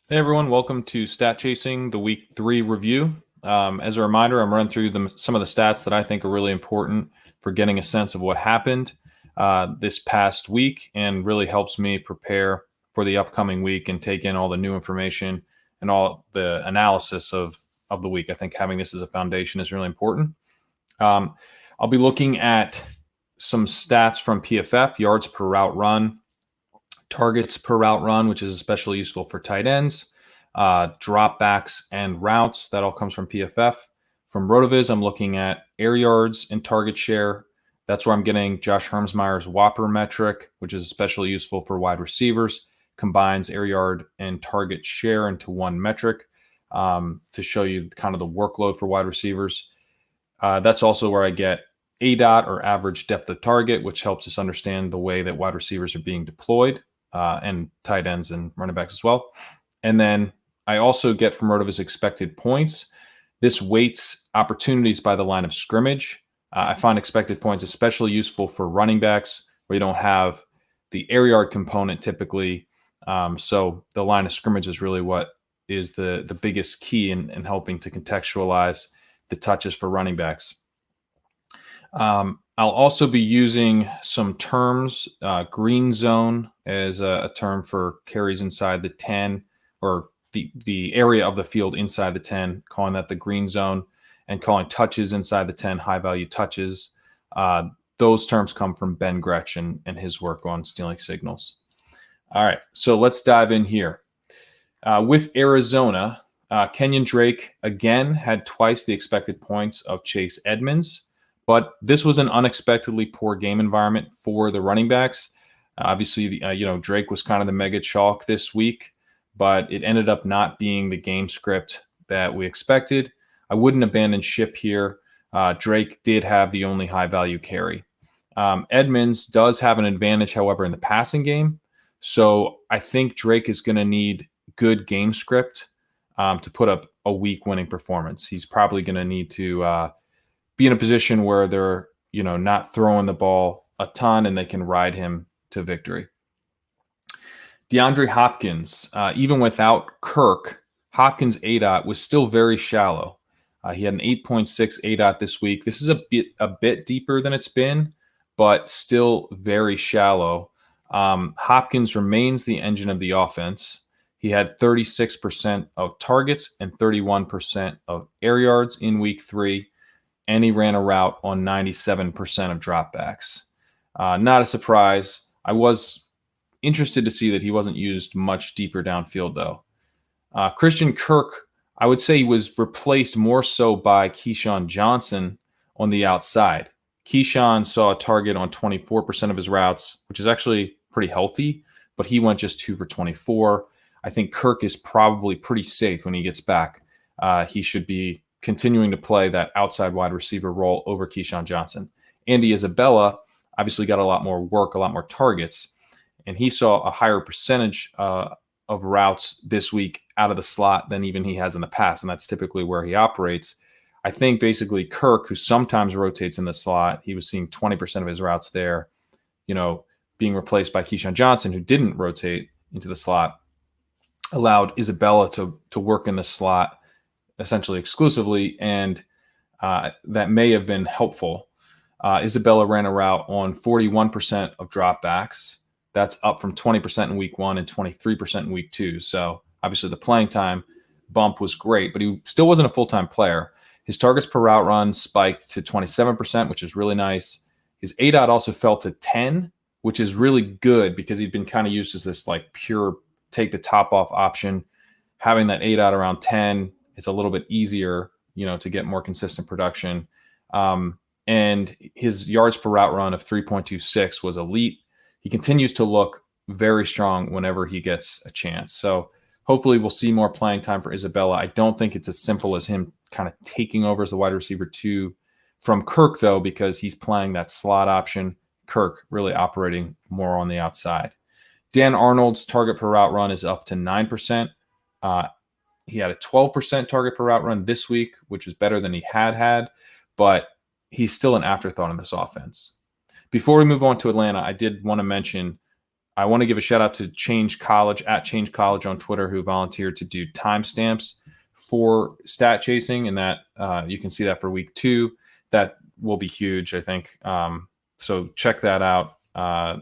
Hey everyone, welcome to Stat Chasing, the Week 3 review. As a reminder, I'm running through some of the stats that I think are really important for getting a sense of what happened this past week and really helps me prepare for the upcoming week and take in all the new information and all the analysis of the week. I think having this as a foundation is really important. I'll be looking at some stats from PFF, yards per route run, targets per route run, which is especially useful for tight ends, dropbacks and routes. That all comes from PFF. From RotoViz, I'm looking at air yards and target share. That's where I'm getting Josh Hermsmeyer's Whopper metric, which is especially useful for wide receivers. Combines air yard and target share into one metric to show you kind of the workload for wide receivers. That's also where I get ADOT, or average depth of target, which helps us understand the way that wide receivers are being deployed, and tight ends and running backs as well. And then I also get from RotoViz expected points. This weights opportunities by the line of scrimmage. I find expected points especially useful for running backs where you don't have the air yard component typically. So the line of scrimmage is really what is the biggest key in helping to contextualize the touches for running backs. I'll also be using some terms, green zone as a term for carries inside the 10, or the area of the field inside the 10, calling that the green zone, and calling touches inside the 10 high value touches. Those terms come from Ben Gretchen and his work on stealing signals. All right, so let's dive in here. With Arizona, Kenyon Drake again had twice the expected points of Chase Edmonds. But this was an unexpectedly poor game environment for the running backs. Obviously, Drake was kind of the mega chalk this week, but it ended up not being the game script that we expected. I wouldn't abandon ship here. Drake did have the only high value carry. Edmonds does have an advantage, however, in the passing game. So I think Drake is going to need good game script to put up a week winning performance. He's probably going to need to be in a position where they're, not throwing the ball a ton and they can ride him to victory. DeAndre Hopkins, even without Kirk, Hopkins' ADOT was still very shallow. He had an 8.6 ADOT this week. This is a bit deeper than it's been, but still very shallow. Hopkins remains the engine of the offense. He had 36% of targets and 31% of air yards in week 3. And he ran a route on 97% of dropbacks. Not a surprise. I was interested to see that he wasn't used much deeper downfield, though. Christian Kirk, I would say he was replaced more so by Keyshawn Johnson on the outside. Keyshawn saw a target on 24% of his routes, which is actually pretty healthy, but he went just 2 for 24. I think Kirk is probably pretty safe when he gets back. He should be continuing to play that outside wide receiver role over Keyshawn Johnson. Andy Isabella obviously got a lot more work, a lot more targets, and he saw a higher percentage of routes this week out of the slot than even he has in the past, and that's typically where he operates. I think basically Kirk, who sometimes rotates in the slot, he was seeing 20% of his routes there, being replaced by Keyshawn Johnson, who didn't rotate into the slot, allowed Isabella to work in the slot essentially exclusively, and that may have been helpful. Isabella ran a route on 41% of dropbacks. That's up from 20% in week 1 and 23% in week 2. So obviously the playing time bump was great, but he still wasn't a full-time player. His targets per route run spiked to 27%, which is really nice. His ADOT also fell to 10, which is really good because he'd been kind of used as this like pure take the top off option. Having that ADOT around 10, it's a little bit easier, to get more consistent production. And his yards per route run of 3.26 was elite. He continues to look very strong whenever he gets a chance. So hopefully we'll see more playing time for Isabella. I don't think it's as simple as him kind of taking over as the wide receiver 2 from Kirk, though, because he's playing that slot option. Kirk really operating more on the outside. Dan Arnold's target per route run is up to 9%. He had a 12% target per route run this week, which is better than he had, but he's still an afterthought in this offense. Before we move on to Atlanta, I did want to mention I want to give a shout out to Change College at Change College on Twitter, who volunteered to do timestamps for stat chasing, and that you can see that for week 2. That will be huge, I think. So check that out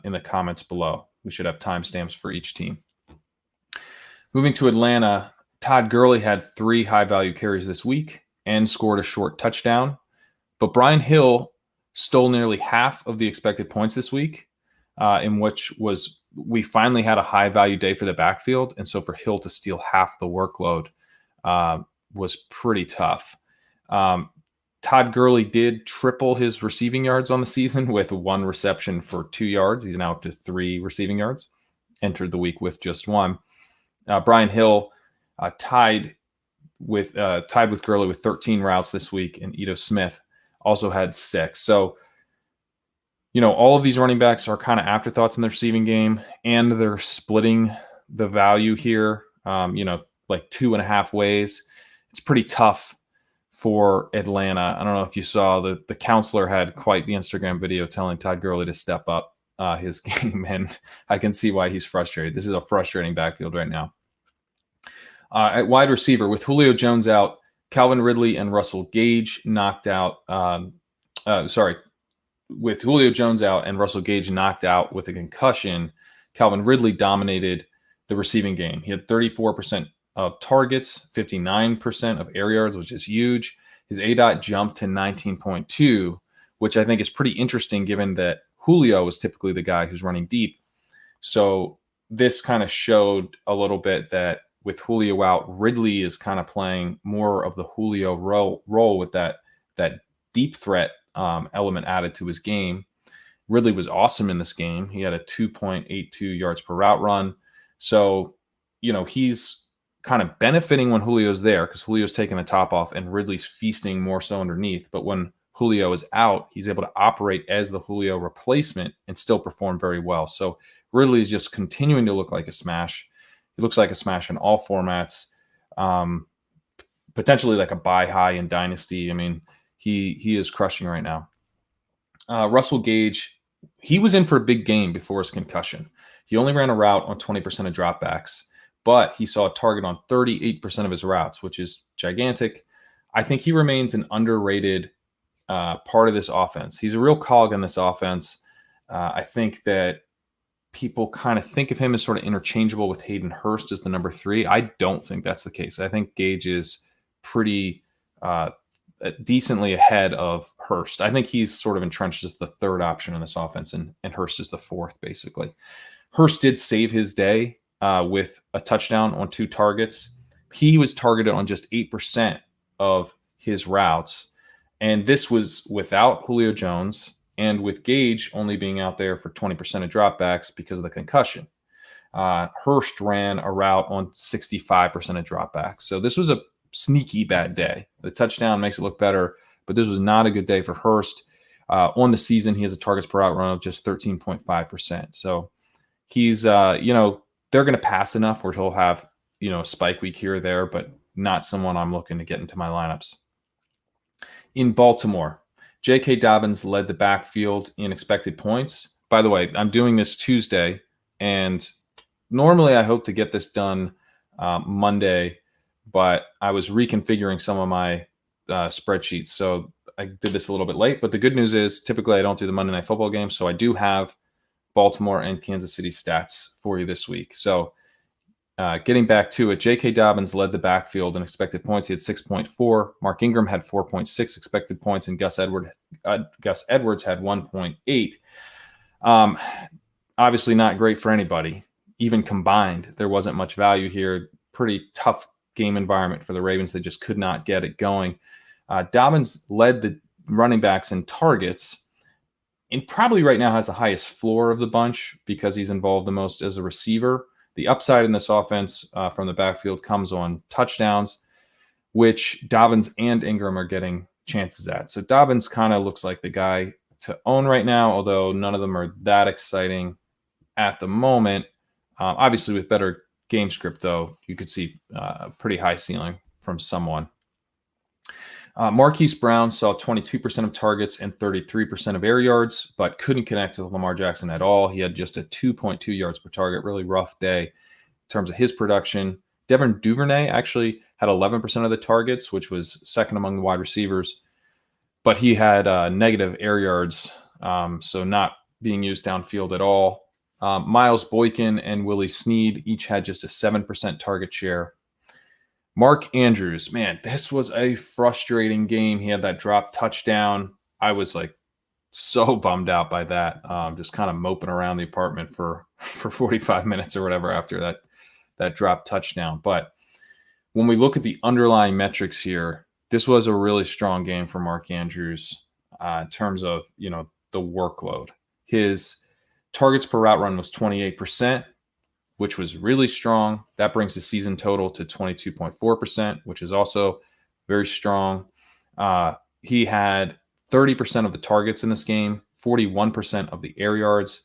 in the comments below. We should have timestamps for each team. Moving to Atlanta, Todd Gurley had 3 high-value carries this week and scored a short touchdown. But Brian Hill stole nearly half of the expected points this week, in which we finally had a high-value day for the backfield. And so for Hill to steal half the workload was pretty tough. Todd Gurley did triple his receiving yards on the season with 1 reception for 2 yards. He's now up to 3 receiving yards. Entered the week with just 1. Brian Hill tied with Gurley with 13 routes this week, and Ito Smith also had 6. So, all of these running backs are kind of afterthoughts in the receiving game, and they're splitting the value here, like 2.5 ways. It's pretty tough for Atlanta. I don't know if you saw the counselor had quite the Instagram video telling Todd Gurley to step up his game, and I can see why he's frustrated. This is a frustrating backfield right now. At wide receiver, with Julio Jones out, Calvin Ridley and Russell Gage knocked out. With Julio Jones out and Russell Gage knocked out with a concussion, Calvin Ridley dominated the receiving game. He had 34% of targets, 59% of air yards, which is huge. His ADOT jumped to 19.2, which I think is pretty interesting given that Julio is typically the guy who's running deep. So this kind of showed a little bit that with Julio out, Ridley is kind of playing more of the Julio role with that deep threat element added to his game. Ridley was awesome in this game. He had a 2.82 yards per route run. So, he's kind of benefiting when Julio's there because Julio's taking the top off and Ridley's feasting more so underneath. But when Julio is out, he's able to operate as the Julio replacement and still perform very well. So Ridley is just continuing to look like a smash. He looks like a smash in all formats, potentially like a buy high in Dynasty. I mean, he is crushing right now. Russell Gage, he was in for a big game before his concussion. He only ran a route on 20% of dropbacks, but he saw a target on 38% of his routes, which is gigantic. I think he remains an underrated part of this offense. He's a real cog in this offense. I think that people kind of think of him as sort of interchangeable with Hayden Hurst as the number 3. I don't think that's the case. I think Gage is pretty decently ahead of Hurst. I think he's sort of entrenched as the 3rd option in this offense, and Hurst is the 4th, basically. Hurst did save his day with a touchdown on 2 targets. He was targeted on just 8% of his routes, and this was without Julio Jones and with Gage only being out there for 20% of dropbacks because of the concussion. Hurst ran a route on 65% of dropbacks. So this was a sneaky bad day. The touchdown makes it look better, but this was not a good day for Hurst. On the season, he has a targets per route run of just 13.5%. So he's, they're going to pass enough where he'll have, a spike week here or there, but not someone I'm looking to get into my lineups. In Baltimore, J.K. Dobbins led the backfield in expected points. By the way, I'm doing this Tuesday, and normally I hope to get this done Monday, but I was reconfiguring some of my spreadsheets, so I did this a little bit late. But the good news is typically I don't do the Monday Night Football game, so I do have Baltimore and Kansas City stats for you this week. So getting back to it, J.K. Dobbins led the backfield in expected points. He had 6.4. Mark Ingram had 4.6 expected points, and Gus Edwards had 1.8. Obviously not great for anybody. Even combined, there wasn't much value here. Pretty tough game environment for the Ravens. They just could not get it going. Dobbins led the running backs in targets and probably right now has the highest floor of the bunch because he's involved the most as a receiver. The upside in this offense from the backfield comes on touchdowns, which Dobbins and Ingram are getting chances at. So Dobbins kind of looks like the guy to own right now, although none of them are that exciting at the moment. Obviously, with better game script, though, you could see a pretty high ceiling from someone. Marquise Brown saw 22% of targets and 33% of air yards, but couldn't connect with Lamar Jackson at all. He had just a 2.2 yards per target, really rough day in terms of his production. Devin Duvernay actually had 11% of the targets, which was second among the wide receivers, but he had negative air yards, so not being used downfield at all. Miles Boykin and Willie Snead each had just a 7% target share. Mark Andrews, man, this was a frustrating game. He had that drop touchdown. I was like so bummed out by that. Just kind of moping around the apartment for 45 minutes or whatever after that drop touchdown. But when we look at the underlying metrics here, this was a really strong game for Mark Andrews in terms of, the workload. His targets per route run was 28%, which was really strong. That brings the season total to 22.4%, which is also very strong. He had 30% of the targets in this game, 41% of the air yards,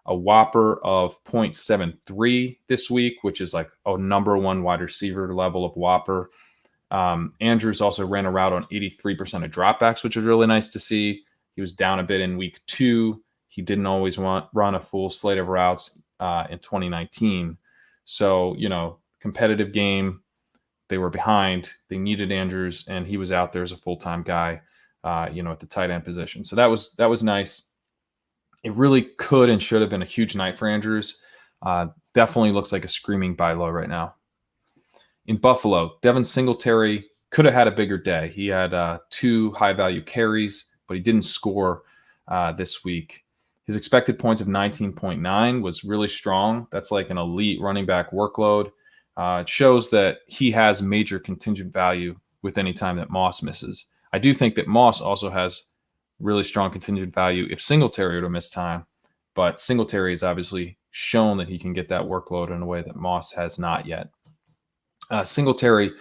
a whopper of 0.73 this week, which is like a number one wide receiver level of whopper. Andrews also ran a route on 83% of dropbacks, which was really nice to see. He was down a bit in week 2. He didn't always run a full slate of routes in 2019. So, competitive game. They were behind. They needed Andrews, and he was out there as a full-time guy, at the tight end position. So that was nice. It really could and should have been a huge night for Andrews. Definitely looks like a screaming buy low right now. In Buffalo, Devin Singletary could have had a bigger day. He had 2 high-value carries, but he didn't score this week. His expected points of 19.9 was really strong. That's like an elite running back workload. It shows that he has major contingent value with any time that Moss misses. I do think that Moss also has really strong contingent value if Singletary were to miss time, but Singletary has obviously shown that he can get that workload in a way that Moss has not yet. Singletary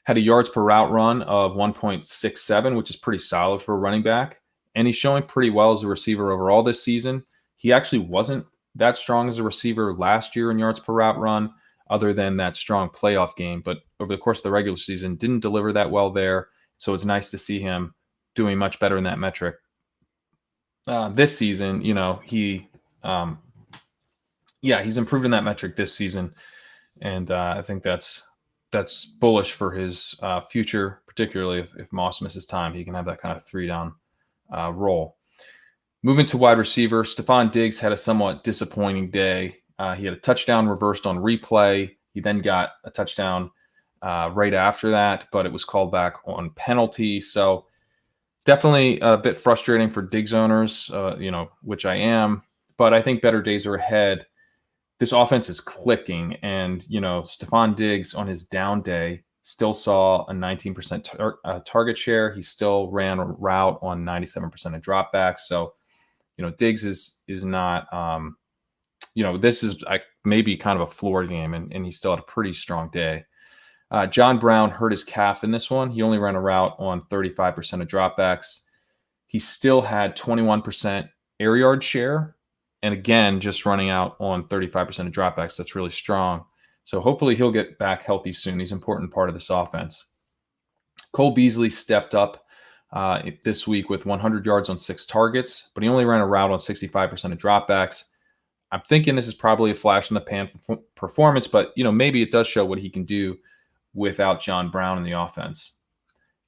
had a yards per route run of 1.67, which is pretty solid for a running back. And he's showing pretty well as a receiver overall this season. He actually wasn't that strong as a receiver last year in yards per route run, other than that strong playoff game. But over the course of the regular season, didn't deliver that well there. So it's nice to see him doing much better in that metric. This season, he's improved in that metric this season. And I think that's bullish for his future, particularly if Moss misses time. He can have that kind of 3-down role. Moving to wide receiver, Stephon Diggs had a somewhat disappointing day. He had a touchdown reversed on replay. He then got a touchdown right after that, but it was called back on penalty. So definitely a bit frustrating for Diggs owners, which I am, but I think better days are ahead. This offense is clicking, and, Stephon Diggs on his down day still saw a 19% target share. He still ran a route on 97% of dropbacks. So, Diggs is not, this is maybe kind of a floor game, and he still had a pretty strong day. John Brown hurt his calf in this one. He only ran a route on 35% of dropbacks. He still had 21% air yard share. And again, just running out on 35% of dropbacks. That's really strong. So hopefully he'll get back healthy soon. He's an important part of this offense. Cole Beasley stepped up this week with 100 yards on 6 targets, but he only ran a route on 65% of dropbacks. I'm thinking this is probably a flash in the pan performance, but maybe it does show what he can do without John Brown in the offense.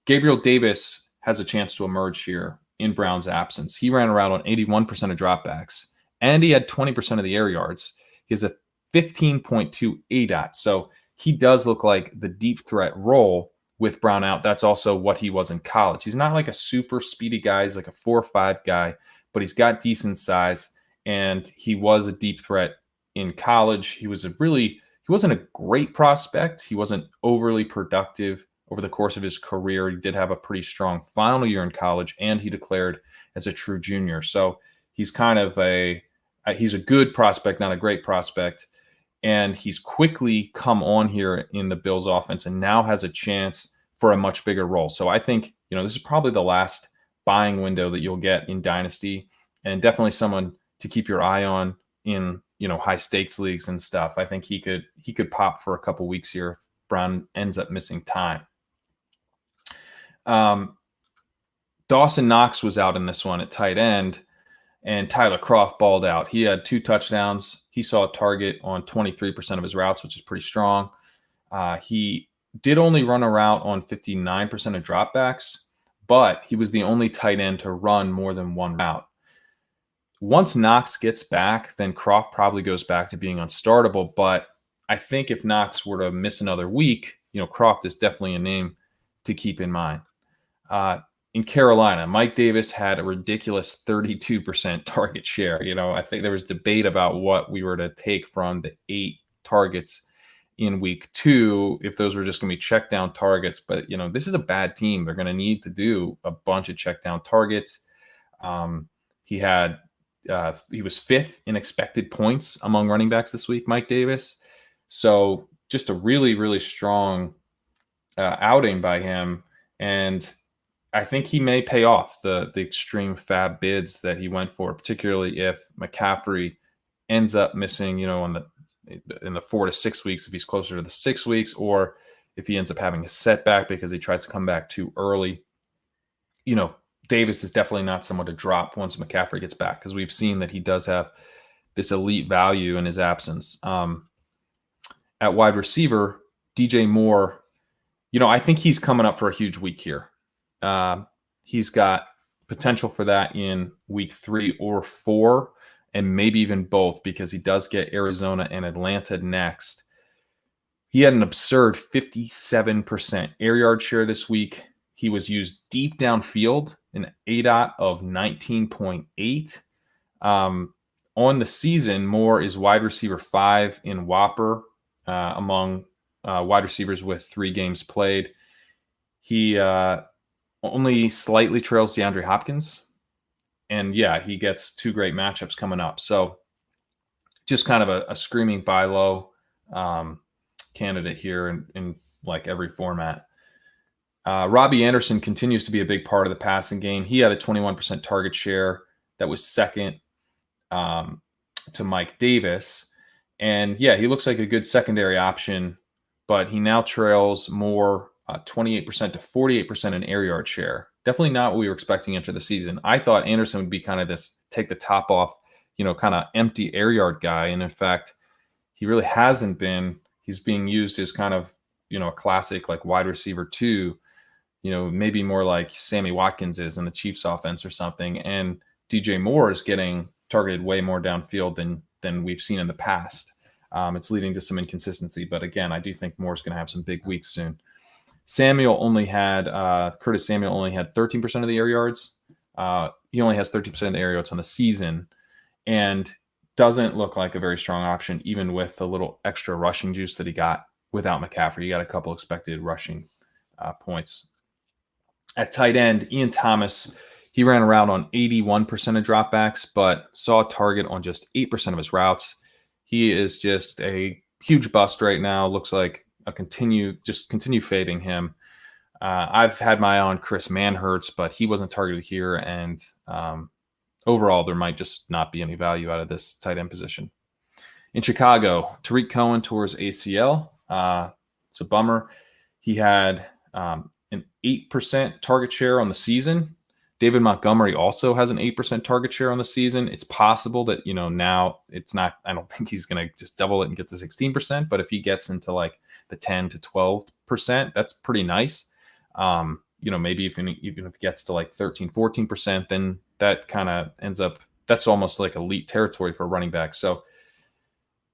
Gabriel Davis has a chance to emerge here in Brown's absence. He ran a route on 81% of dropbacks, and he had 20% of the air yards. He has a 15.2 ADOT, so he does look like the deep threat role with Brown out. That's also what he was in college. He's not like a super speedy guy. He's like a 4.5 guy, but he's got decent size, and he was a deep threat in college. He wasn't a great prospect. He wasn't overly productive over the course of his career. He did have a pretty strong final year in college, and he declared as a true junior. So he's kind of he's a good prospect, not a great prospect. And he's quickly come on here in the Bills offense and now has a chance for a much bigger role. So I think, this is probably the last buying window that you'll get in Dynasty, and definitely someone to keep your eye on in, high stakes leagues and stuff. I think he could pop for a couple weeks here if Brown ends up missing time. Um, Dawson Knox was out in this one at tight end, and Tyler Kroft balled out. He had 2 touchdowns. He saw a target on 23% of his routes, which is pretty strong. He did only run a route on 59% of dropbacks, but he was the only tight end to run more than one route. Once Knox gets back, then Kroft probably goes back to being unstartable. But I think if Knox were to miss another week, Kroft is definitely a name to keep in mind. In Carolina, Mike Davis had a ridiculous 32% target share. I think there was debate about what we were to take from the 8 targets in week 2, if those were just going to be check down targets. But, this is a bad team. They're going to need to do a bunch of check down targets. He was 5th in expected points among running backs this week, Mike Davis. So just a really, really strong outing by him. And I think he may pay off the extreme fab bids that he went for, particularly if McCaffrey ends up missing, in the 4 to 6 weeks, if he's closer to the 6 weeks, or if he ends up having a setback because he tries to come back too early. Davis is definitely not someone to drop once McCaffrey gets back, because we've seen that he does have this elite value in his absence. At wide receiver, DJ Moore, I think he's coming up for a huge week here. He's got potential for that in week 3 or 4, and maybe even both, because he does get Arizona and Atlanta next. He had an absurd 57% air yard share this week. He was used deep downfield, an ADOT of 19.8. On the season, Moore is wide receiver 5 in Whopper among wide receivers with 3 games played. He only slightly trails DeAndre Hopkins. And yeah, he gets 2 great matchups coming up. So just kind of a screaming buy low candidate here in like every format. Robbie Anderson continues to be a big part of the passing game. He had a 21% target share that was second to Mike Davis. And yeah, he looks like a good secondary option, but he now trails Moore 28% to 48% in air yard share. Definitely not what we were expecting after the season. I thought Anderson would be kind of this take the top off, kind of empty air yard guy. And in fact, he really hasn't been. He's being used as kind of, a classic like wide receiver 2, maybe more like Sammy Watkins is in the Chiefs offense or something. And DJ Moore is getting targeted way more downfield than we've seen in the past. It's leading to some inconsistency. But again, I do think Moore's going to have some big weeks soon. Curtis Samuel only had 13% of the air yards. He only has 13% of the air yards on the season, and doesn't look like a very strong option, even with the little extra rushing juice that he got without McCaffrey. He got a couple expected rushing points. At tight end, Ian Thomas, he ran around on 81% of dropbacks, but saw a target on just 8% of his routes. He is just a huge bust right now. Looks like continue fading him. I've had my eye on Chris Manhertz, but he wasn't targeted here, and overall, there might just not be any value out of this tight end position. In Chicago, Tariq Cohen tore his ACL. It's a bummer. He had an 8% target share on the season. David Montgomery also has an 8% target share on the season. It's possible that, now it's not, I don't think he's going to just double it and get to 16%, but if he gets into like the 10 to 12%, that's pretty nice. Maybe even if it gets to like 13, 14%, then that kind of ends up, that's almost like elite territory for a running back. So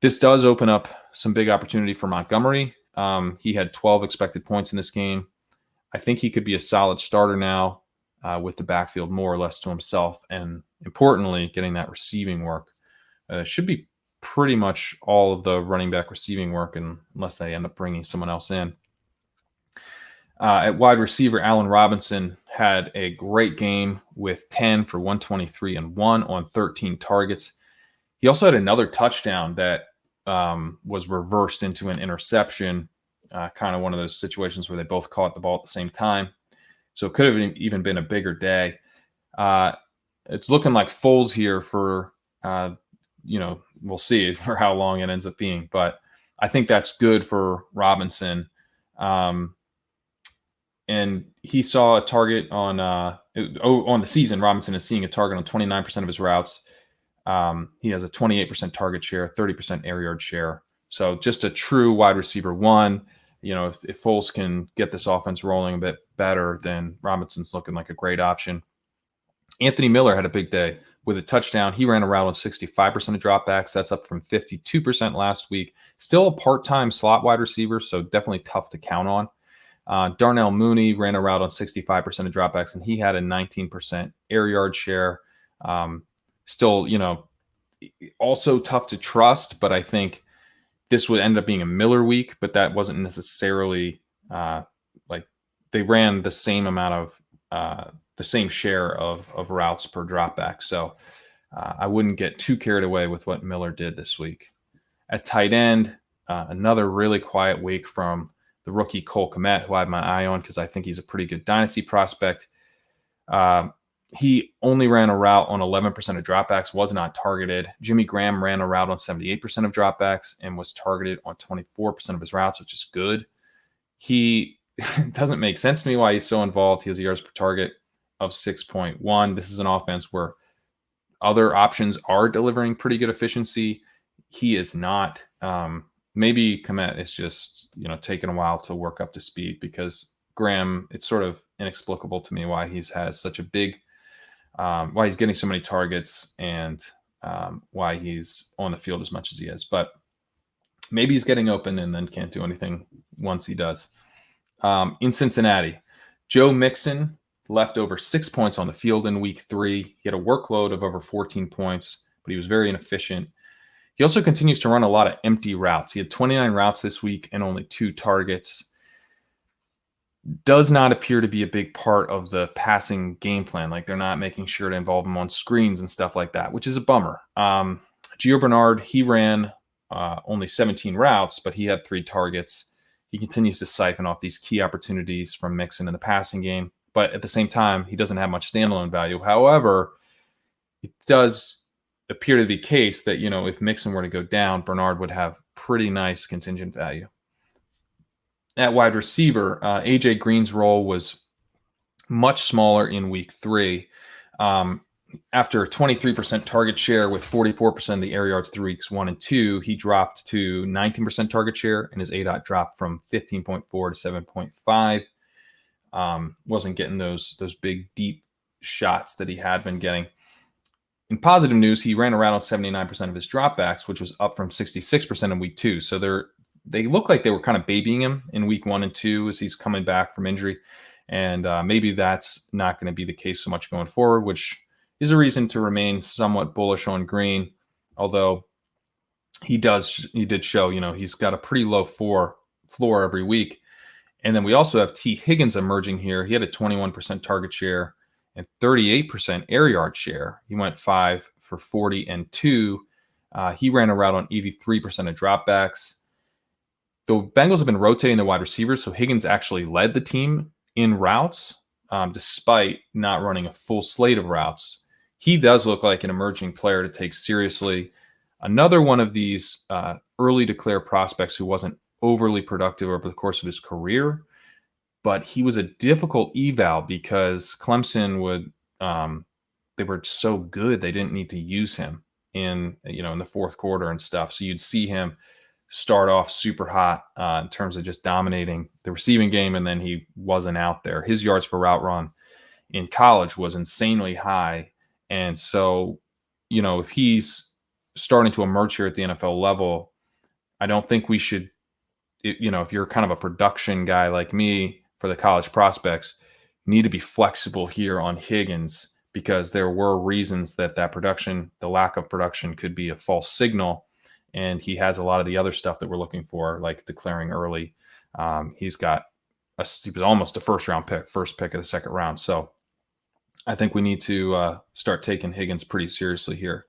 this does open up some big opportunity for Montgomery. He had 12 expected points in this game. I think he could be a solid starter now with the backfield more or less to himself. And importantly, getting that receiving work should be pretty much all of the running back receiving work, unless they end up bringing someone else in. At wide receiver, Allen Robinson had a great game with 10 for 123 and 1 on 13 targets. He also had another touchdown that was reversed into an interception, kind of one of those situations where they both caught the ball at the same time. So it could have even been a bigger day. It's looking like Foles here for, we'll see for how long it ends up being. But I think that's good for Robinson. and he saw a target on the season. Robinson is seeing a target on 29% of his routes. He has a 28% target share, 30% air yard share. So just a true wide receiver one. If Foles can get this offense rolling a bit better, then Robinson's looking like a great option. Anthony Miller had a big day with a touchdown. He ran a route on 65% of dropbacks. That's up from 52% last week. Still a part-time slot wide receiver, so definitely tough to count on. Darnell Mooney ran a route on 65% of dropbacks, and he had a 19% air yard share. Still, also tough to trust, but I think this would end up being a Miller week, but that wasn't necessarily like they ran the same amount of the same share of routes per dropback. So I wouldn't get too carried away with what Miller did this week. At tight end, another really quiet week from the rookie Cole Kmet, who I have my eye on because I think he's a pretty good dynasty prospect. He only ran a route on 11% of dropbacks, was not targeted. Jimmy Graham ran a route on 78% of dropbacks and was targeted on 24% of his routes, which is good. It doesn't make sense to me why he's so involved. He has a yards per target of 6.1. This is an offense where other options are delivering pretty good efficiency. He is not. Maybe Kmet is just, taking a while to work up to speed because Graham, it's sort of inexplicable to me why he's has such a big why he's getting so many targets and why he's on the field as much as he is. But maybe he's getting open and then can't do anything once he does. In Cincinnati, Joe Mixon left over 6 points on the field in week 3. He had a workload of over 14 points, but he was very inefficient. He also continues to run a lot of empty routes. He had 29 routes this week and only 2 targets. Does not appear to be a big part of the passing game plan. Like they're not making sure to involve him on screens and stuff like that, which is a bummer. Gio Bernard, he ran only 17 routes, but he had 3 targets. He continues to siphon off these key opportunities from Mixon in the passing game. But at the same time, he doesn't have much standalone value. However, it does appear to be the case that, if Mixon were to go down, Bernard would have pretty nice contingent value. At wide receiver, A.J. Green's role was much smaller in week 3. After a 23% target share with 44% of the air yards through weeks 1 and 2, he dropped to 19% target share, and his ADOT dropped from 15.4 to 7.5. Wasn't getting those big, deep shots that he had been getting. In positive news, he ran around on 79% of his dropbacks, which was up from 66% in week 2. So they look like they were kind of babying him in week 1 and 2 as he's coming back from injury. And maybe that's not going to be the case so much going forward, which is a reason to remain somewhat bullish on Green. Although he did show, he's got a pretty low floor every week. And then we also have T. Higgins emerging here. He had a 21% target share and 38% air yard share. He went 5 for 40 and 2. He ran a route on 83% of dropbacks. The Bengals have been rotating the wide receivers, so Higgins actually led the team in routes, despite not running a full slate of routes. He does look like an emerging player to take seriously. Another one of these early declare prospects who wasn't overly productive over the course of his career, but he was a difficult eval because Clemson they were so good they didn't need to use him in the fourth quarter and stuff. So you'd see him start off super hot in terms of just dominating the receiving game, and then he wasn't out there. His yards per route run in college was insanely high. And so, if he's starting to emerge here at the NFL level, I don't think we should, if you're kind of a production guy like me for the college prospects, you need to be flexible here on Higgins because there were reasons that production, the lack of production could be a false signal. And he has a lot of the other stuff that we're looking for, like declaring early. He was almost a first pick of the second round. So I think we need to start taking Higgins pretty seriously here.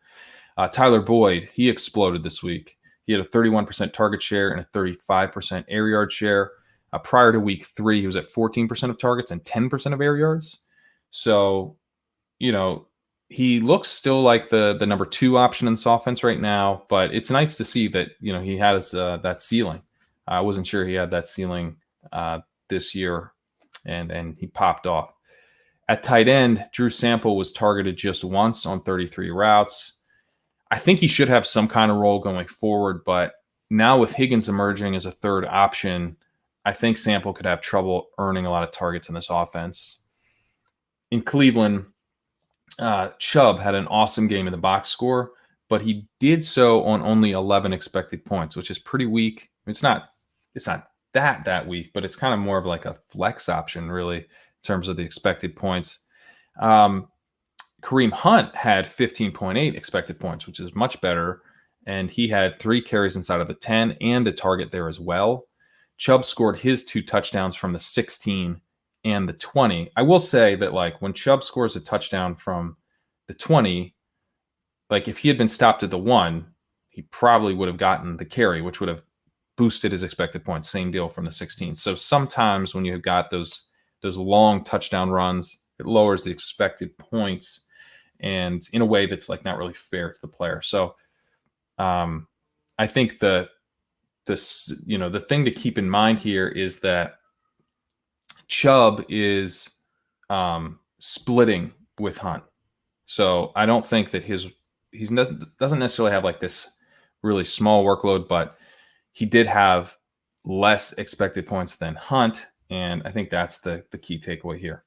Tyler Boyd, he exploded this week. He had a 31% target share and a 35% air yard share. Prior to week 3, he was at 14% of targets and 10% of air yards. So, he looks still like the number 2 option in this offense right now, but it's nice to see that, he has that ceiling. I wasn't sure he had that ceiling this year and he popped off. At tight end, Drew Sample was targeted just once on 33 routes. I think he should have some kind of role going forward, but now with Higgins emerging as a third option, I think Sample could have trouble earning a lot of targets in this offense. In Cleveland, Chubb had an awesome game in the box score, but he did so on only 11 expected points, which is pretty weak. It's not that weak, but it's kind of more of like a flex option, really, in terms of the expected points. Kareem Hunt had 15.8 expected points, which is much better, and he had 3 carries inside of the 10 and a target there as well. Chubb scored his 2 touchdowns from the 16 and the 20. I will say that, like, when Chubb scores a touchdown from the 20, like, if he had been stopped at the 1, he probably would have gotten the carry, which would have boosted his expected points. Same deal from the 16. So sometimes when you've got those long touchdown runs, it lowers the expected points, and in a way that's like not really fair to the player. So I think the thing to keep in mind here is that Chubb is splitting with Hunt. So I don't think that he doesn't necessarily have like this really small workload, but he did have less expected points than Hunt, and I think that's the key takeaway here.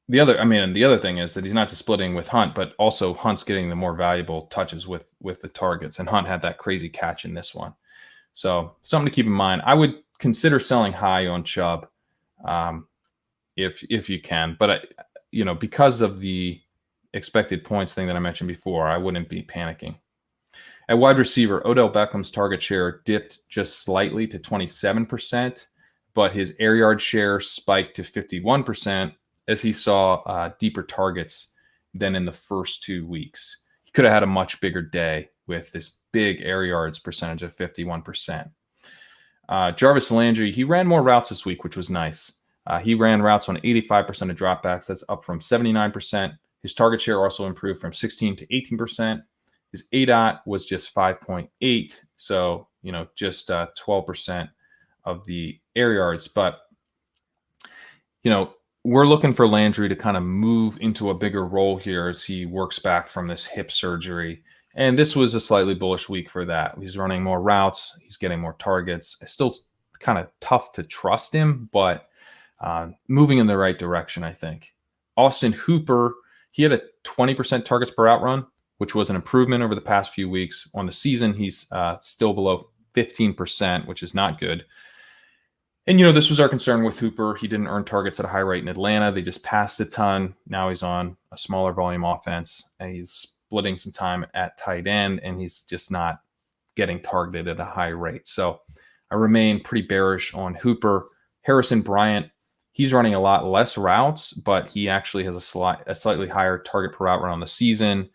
The other thing is that he's not just splitting with Hunt, but also Hunt's getting the more valuable touches with the targets, and Hunt had that crazy catch in this one. So something to keep in mind. I would consider selling high on Chubb if you can, but because of the expected points thing that I mentioned before, I wouldn't be panicking. At wide receiver, Odell Beckham's target share dipped just slightly to 27%, but his air yard share spiked to 51% as he saw deeper targets than in the first 2 weeks. He could have had a much bigger day with this big air yards percentage of 51%. Jarvis Landry, he ran more routes this week, which was nice. He ran routes on 85% of dropbacks. That's up from 79%. His target share also improved from 16 to 18%. His ADOT was just 5.8, so just 12% of the air yards. But we're looking for Landry to kind of move into a bigger role here as he works back from this hip surgery. And this was a slightly bullish week for that. He's running more routes. He's getting more targets. It's still kind of tough to trust him, but moving in the right direction, I think. Austin Hooper, he had a 20% targets per out run, which was an improvement over the past few weeks. On the season, he's still below 15%, which is not good. And, this was our concern with Hooper. He didn't earn targets at a high rate in Atlanta. They just passed a ton. Now he's on a smaller volume offense, and he's splitting some time at tight end, and he's just not getting targeted at a high rate. So I remain pretty bearish on Hooper. Harrison Bryant, he's running a lot less routes, but he actually has a slightly higher target per route run on the season.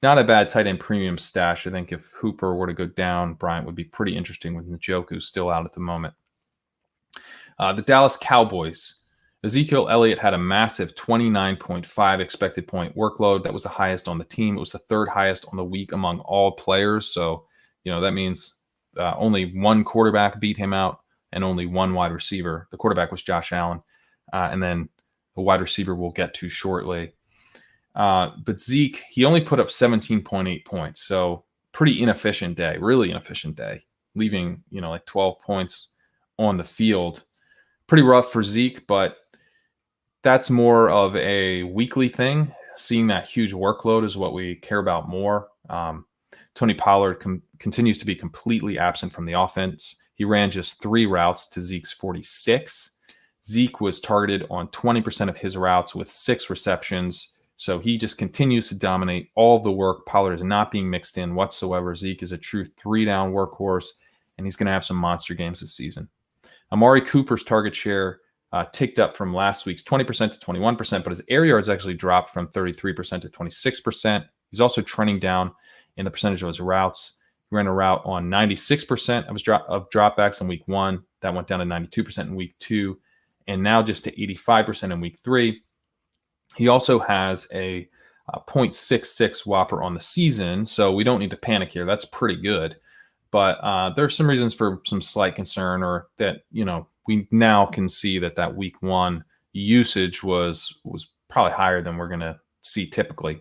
Not a bad tight end premium stash. I think if Hooper were to go down, Bryant would be pretty interesting with Njoku still out at the moment. The Dallas Cowboys, Ezekiel Elliott had a massive 29.5 expected point workload. That was the highest on the team. It was the third highest on the week among all players. So, that means only one quarterback beat him out and only one wide receiver. The quarterback was Josh Allen. And then the wide receiver we'll get to shortly. But Zeke, he only put up 17.8 points. So pretty inefficient day, really inefficient day, leaving, like 12 points on the field. Pretty rough for Zeke, but that's more of a weekly thing. Seeing that huge workload is what we care about more. Tony Pollard continues to be completely absent from the offense. He ran just 3 routes to Zeke's 46. Zeke was targeted on 20% of his routes with 6 receptions. So he just continues to dominate all of the work. Pollard is not being mixed in whatsoever. Zeke is a true 3-down workhorse, and he's going to have some monster games this season. Amari Cooper's target share ticked up from last week's 20% to 21%, but his air yards actually dropped from 33% to 26%. He's also trending down in the percentage of his routes. He ran a route on 96% of dropbacks in week 1. That went down to 92% in week 2, and now just to 85% in week 3. He also has a 0.66 Whopper on the season, so we don't need to panic here. That's pretty good. But there's some reasons for some slight concern, or that, we now can see that week 1 usage was probably higher than we're going to see typically.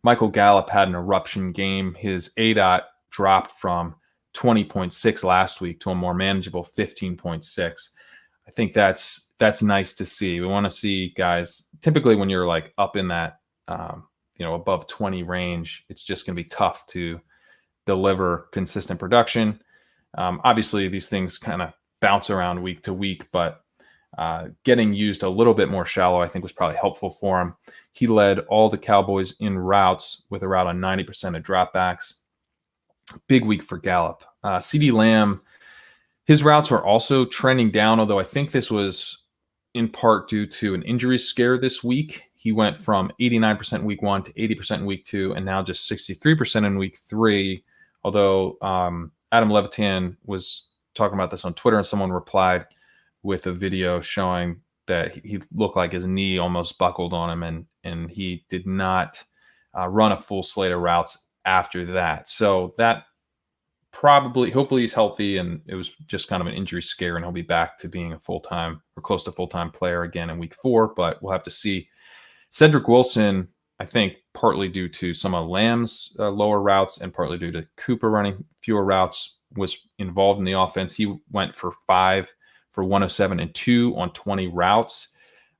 Michael Gallup had an eruption game. His ADOT dropped from 20.6 last week to a more manageable 15.6. I think that's nice to see. We want to see guys, typically when you're like up in that above 20 range, it's just going to be tough to deliver consistent production. Obviously, these things kind of bounce around week to week, but getting used a little bit more shallow, I think, was probably helpful for him. He led all the Cowboys in routes with around a 90% of dropbacks. Big week for Gallup. CeeDee Lamb, his routes were also trending down, although I think this was in part due to an injury scare this week. He went from 89% week 1 to 80% in week 2, and now just 63% in week 3. Although Adam Levitan was talking about this on Twitter, and someone replied with a video showing that he looked like his knee almost buckled on him, and he did not run a full slate of routes after that. So that hopefully he's healthy, and it was just kind of an injury scare, and he'll be back to being a full-time or close to full-time player again in week 4, but we'll have to see. Cedric Wilson, I think partly due to some of Lamb's lower routes and partly due to Cooper running fewer routes, was involved in the offense. He went for 5 for 107 and 2 on 20 routes.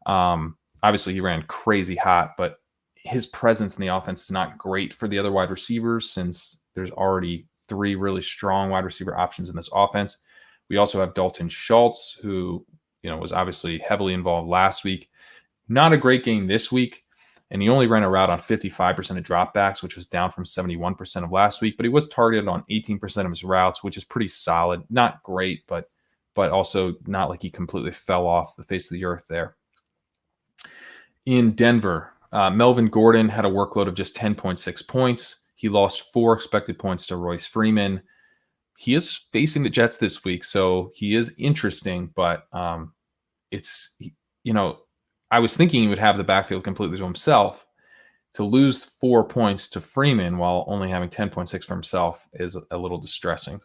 Obviously, he ran crazy hot, but his presence in the offense is not great for the other wide receivers since there's already 3 really strong wide receiver options in this offense. We also have Dalton Schultz, who was obviously heavily involved last week. Not a great game this week, and he only ran a route on 55% of dropbacks, which was down from 71% of last week, but he was targeted on 18% of his routes, which is pretty solid. Not great, but also not like he completely fell off the face of the earth there. In Denver, Melvin Gordon had a workload of just 10.6 points. He lost 4 expected points to Royce Freeman. He is facing the Jets this week, so he is interesting, but I was thinking he would have the backfield completely to himself. To lose 4 points to Freeman while only having 10.6 for himself is a little distressing.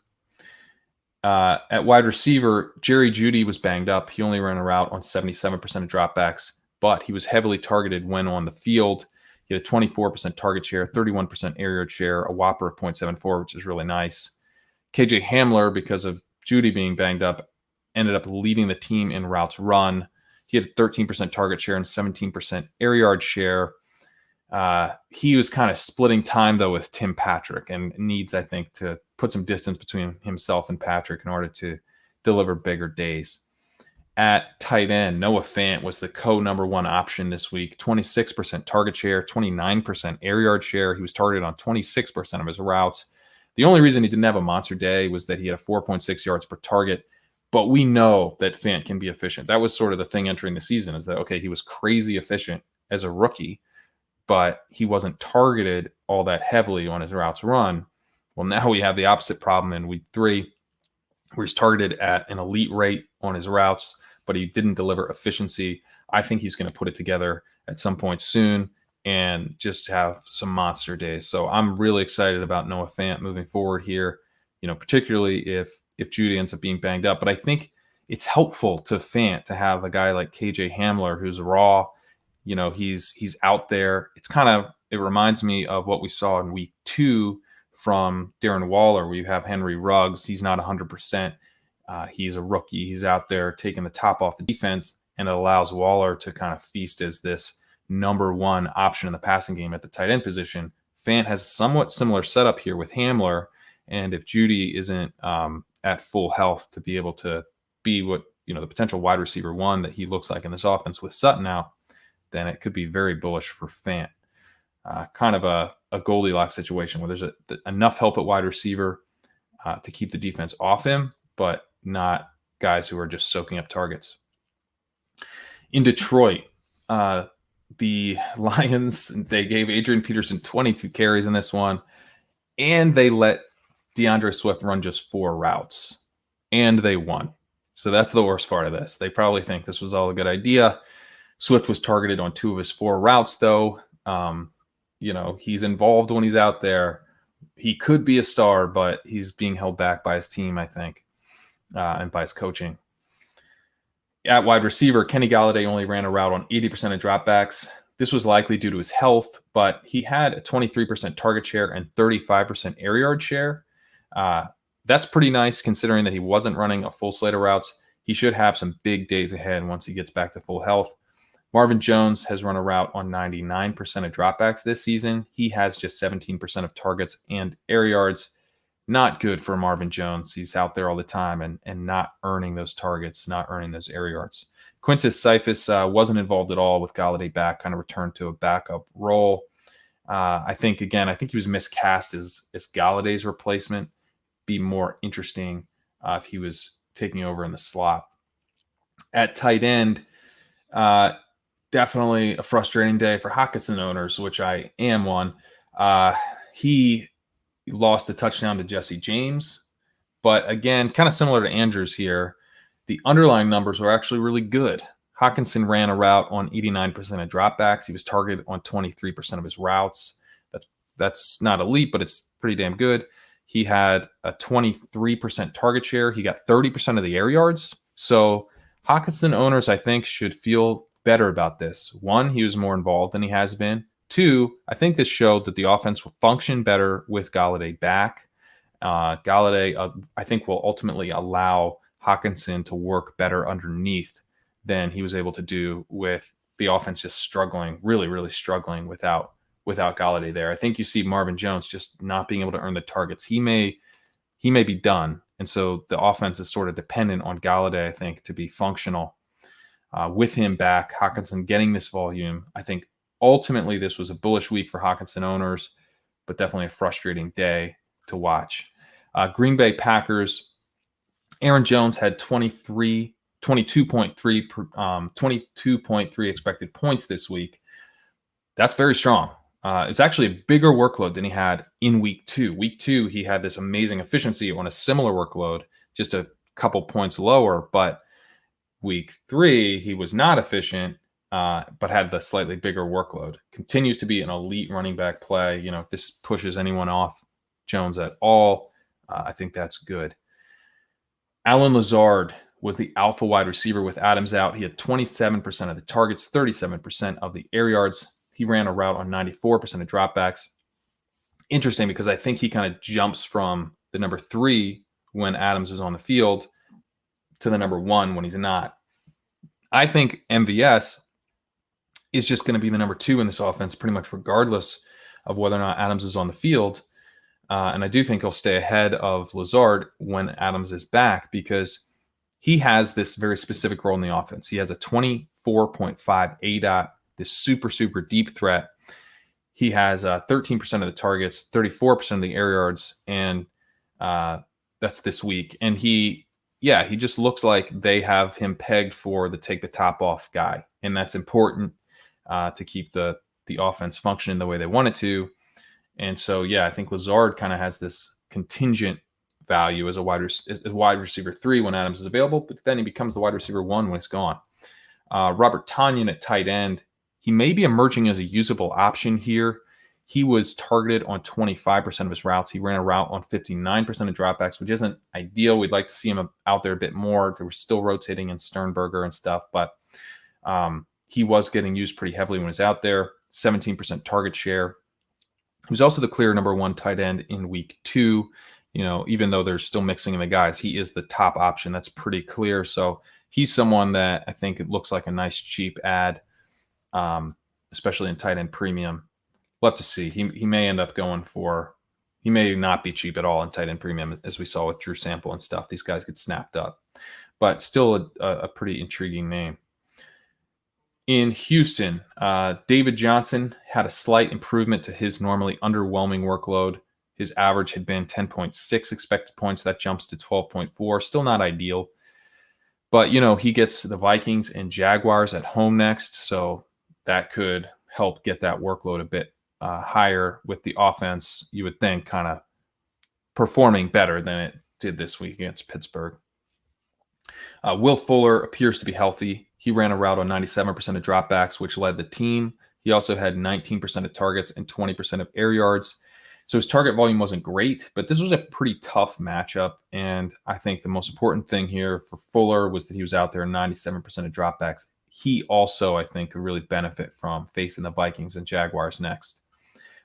At wide receiver, Jerry Jeudy was banged up. He only ran a route on 77% of dropbacks, but he was heavily targeted when on the field. He had a 24% target share, 31% air yard share, a whopper of 0.74, which is really nice. KJ Hamler, because of Jeudy being banged up, ended up leading the team in routes run. He had a 13% target share and 17% air yard share. He was kind of splitting time, though, with Tim Patrick, and needs, I think, to put some distance between himself and Patrick in order to deliver bigger days. At tight end, Noah Fant was the number 1 option this week. 26% target share, 29% air yard share. He was targeted on 26% of his routes. The only reason he didn't have a monster day was that he had a 4.6 yards per target. But we know that Fant can be efficient. That was sort of the thing entering the season, is that, okay, he was crazy efficient as a rookie, but he wasn't targeted all that heavily on his routes run. Well, now we have the opposite problem in week 3, where he's targeted at an elite rate on his routes, but he didn't deliver efficiency. I think he's going to put it together at some point soon and just have some monster days. So I'm really excited about Noah Fant moving forward here, particularly if Jeudy ends up being banged up. But I think it's helpful to Fant to have a guy like KJ Hamler who's raw. He's out there. It reminds me of what we saw in week 2 from Darren Waller, where you have Henry Ruggs. He's not 100%. He's a rookie. He's out there taking the top off the defense, and it allows Waller to kind of feast as this number 1 option in the passing game at the tight end position. Fant has a somewhat similar setup here with Hamler, and if Jeudy isn't at full health to be able to be what the potential wide receiver 1 that he looks like in this offense with Sutton out, then it could be very bullish for Fant. Kind of a Goldilocks situation where there's enough help at wide receiver to keep the defense off him, but not guys who are just soaking up targets. In Detroit, the Lions, they gave Adrian Peterson 22 carries in this one, and they let DeAndre Swift run just 4 routes, and they won. So that's the worst part of this. They probably think this was all a good idea. Swift was targeted on 2 of his 4 routes, though. He's involved when he's out there. He could be a star, but he's being held back by his team, I think, and by his coaching. At wide receiver, Kenny Golladay only ran a route on 80% of dropbacks. This was likely due to his health, but he had a 23% target share and 35% air yard share. That's pretty nice considering that he wasn't running a full slate of routes. He should have some big days ahead once he gets back to full health. Marvin Jones has run a route on 99% of dropbacks this season. He has just 17% of targets and air yards. Not good for Marvin Jones. He's out there all the time and not earning those targets, not earning those air yards. Quintus Cephas wasn't involved at all with Golladay back, kind of returned to a backup role. I think he was miscast as Galladay's replacement. Be more interesting if he was taking over in the slot. At tight end, definitely a frustrating day for Hockenson owners, which I am one. He lost a touchdown to Jesse James, but again, kind of similar to Andrews here, the underlying numbers were actually really good. Hockenson ran a route on 89% of dropbacks. He was targeted on 23% of his routes. That's not elite, but it's pretty damn good. He had a 23% target share. He got 30% of the air yards. So Hockenson owners, I think, should feel better about this. One, he was more involved than he has been. Two, I think this showed that the offense will function better with Golladay back. Golladay, I think, will ultimately allow Hockenson to work better underneath than he was able to do with the offense just struggling, really, really struggling without Golladay there. I think you see Marvin Jones just not being able to earn the targets. He may be done. And so the offense is sort of dependent on Golladay, I think, to be functional. With him back, Hockenson getting this volume, I think ultimately this was a bullish week for Hockenson owners, but definitely a frustrating day to watch. Green Bay Packers, Aaron Jones had 22.3 expected points this week. That's very strong. It's actually a bigger workload than he had in week 2. Week 2, he had this amazing efficiency on a similar workload, just a couple points lower. But week 3, he was not efficient, but had the slightly bigger workload. Continues to be an elite running back play. If this pushes anyone off Jones at all, I think that's good. Allen Lazard was the alpha wide receiver with Adams out. He had 27% of the targets, 37% of the air yards. He ran a route on 94% of dropbacks. Interesting because I think he kind of jumps from the number 3 when Adams is on the field to the number 1 when he's not. I think MVS is just going to be the number 2 in this offense pretty much regardless of whether or not Adams is on the field. And I do think he'll stay ahead of Lazard when Adams is back because he has this very specific role in the offense. He has a 24.5 ADOT, this super, super deep threat. He has 13% of the targets, 34% of the air yards, and that's this week. And he just looks like they have him pegged for the take the top off guy. And that's important to keep the offense functioning the way they want it to. And so, I think Lazard kind of has this contingent value as a wide receiver 3 when Adams is available, but then he becomes the wide receiver 1 when it's gone. Robert Tonyan at tight end, he may be emerging as a usable option here. He was targeted on 25% of his routes. He ran a route on 59% of dropbacks, which isn't ideal. We'd like to see him out there a bit more. They were still rotating in Sternberger and stuff, but he was getting used pretty heavily when he was out there. 17% target share. He was also the clear number 1 tight end in week 2. Even though they're still mixing in the guys, he is the top option. That's pretty clear. So he's someone that I think it looks like a nice cheap ad, especially in tight end premium. We'll have to see. He may end up he may not be cheap at all in tight end premium, as we saw with Drew Sample and stuff. These guys get snapped up, but still a pretty intriguing name. In Houston, David Johnson had a slight improvement to his normally underwhelming workload. His average had been 10.6 expected points. That jumps to 12.4. Still not ideal. But, he gets the Vikings and Jaguars at home next, so that could help get that workload a bit higher with the offense, you would think, kind of performing better than it did this week against Pittsburgh. Will Fuller appears to be healthy. He ran a route on 97% of dropbacks, which led the team. He also had 19% of targets and 20% of air yards. So his target volume wasn't great, but this was a pretty tough matchup. And I think the most important thing here for Fuller was that he was out there in 97% of dropbacks. He also, I think, could really benefit from facing the Vikings and Jaguars next.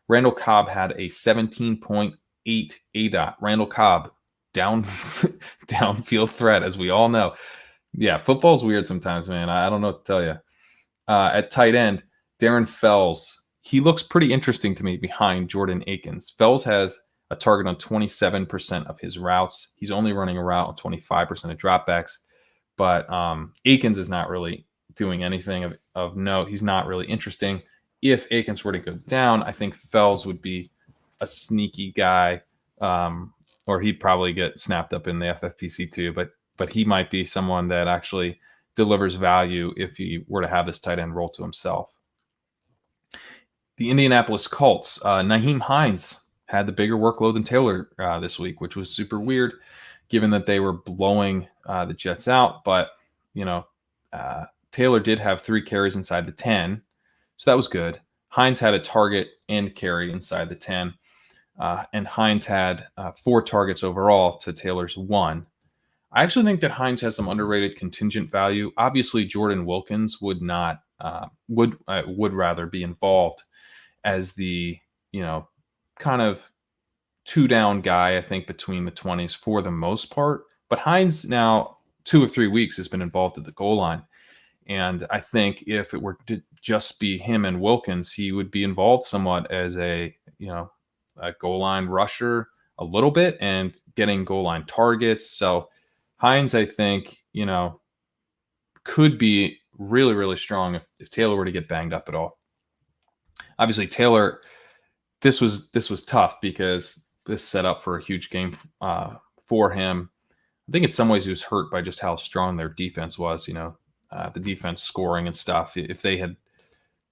Randall Cobb had a 17.8 ADOT. Randall Cobb, downfield threat, as we all know. Yeah, football's weird sometimes, man. I don't know what to tell you. At tight end, Darren Fells. He looks pretty interesting to me behind Jordan Akins. Fells has a target on 27% of his routes. He's only running a route on 25% of dropbacks. But Akins is not really doing anything of note. He's not really interesting. If Akins were to go down, I think Fells would be a sneaky guy, or he'd probably get snapped up in the FFPC too. But he might be someone that actually delivers value if he were to have this tight end roll to himself. The Indianapolis Colts, Nyheim Hines had the bigger workload than Taylor this week, which was super weird given that they were blowing the Jets out. But, Taylor did have 3 carries inside the 10, so that was good. Hines had a target and carry inside the 10, and Hines had 4 targets overall to Taylor's 1. I actually think that Hines has some underrated contingent value. Obviously, Jordan Wilkins would not would rather be involved as the kind of 2-down guy, I think, between the 20s for the most part. But Hines now 2 or 3 weeks has been involved at the goal line, and I think if it were to just be him and Wilkins, he would be involved somewhat as a goal line rusher a little bit and getting goal line targets. So Hines, I think, could be really, really strong if Taylor were to get banged up at all. Obviously, Taylor, this was tough because this set up for a huge game for him. I think in some ways he was hurt by just how strong their defense was, the defense scoring and stuff. If they had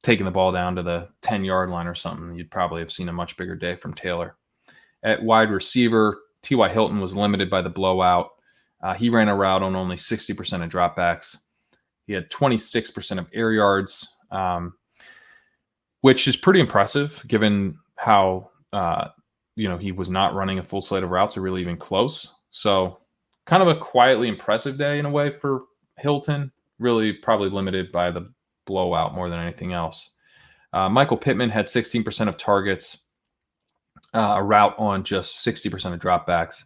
taken the ball down to the 10-yard line or something, you'd probably have seen a much bigger day from Taylor. At wide receiver, T.Y. Hilton was limited by the blowout. He ran a route on only 60% of dropbacks. He had 26% of air yards, which is pretty impressive given how, he was not running a full slate of routes or really even close. So kind of a quietly impressive day in a way for Hilton, really probably limited by the blowout more than anything else. Michael Pittman had 16% of targets, a route on just 60% of dropbacks.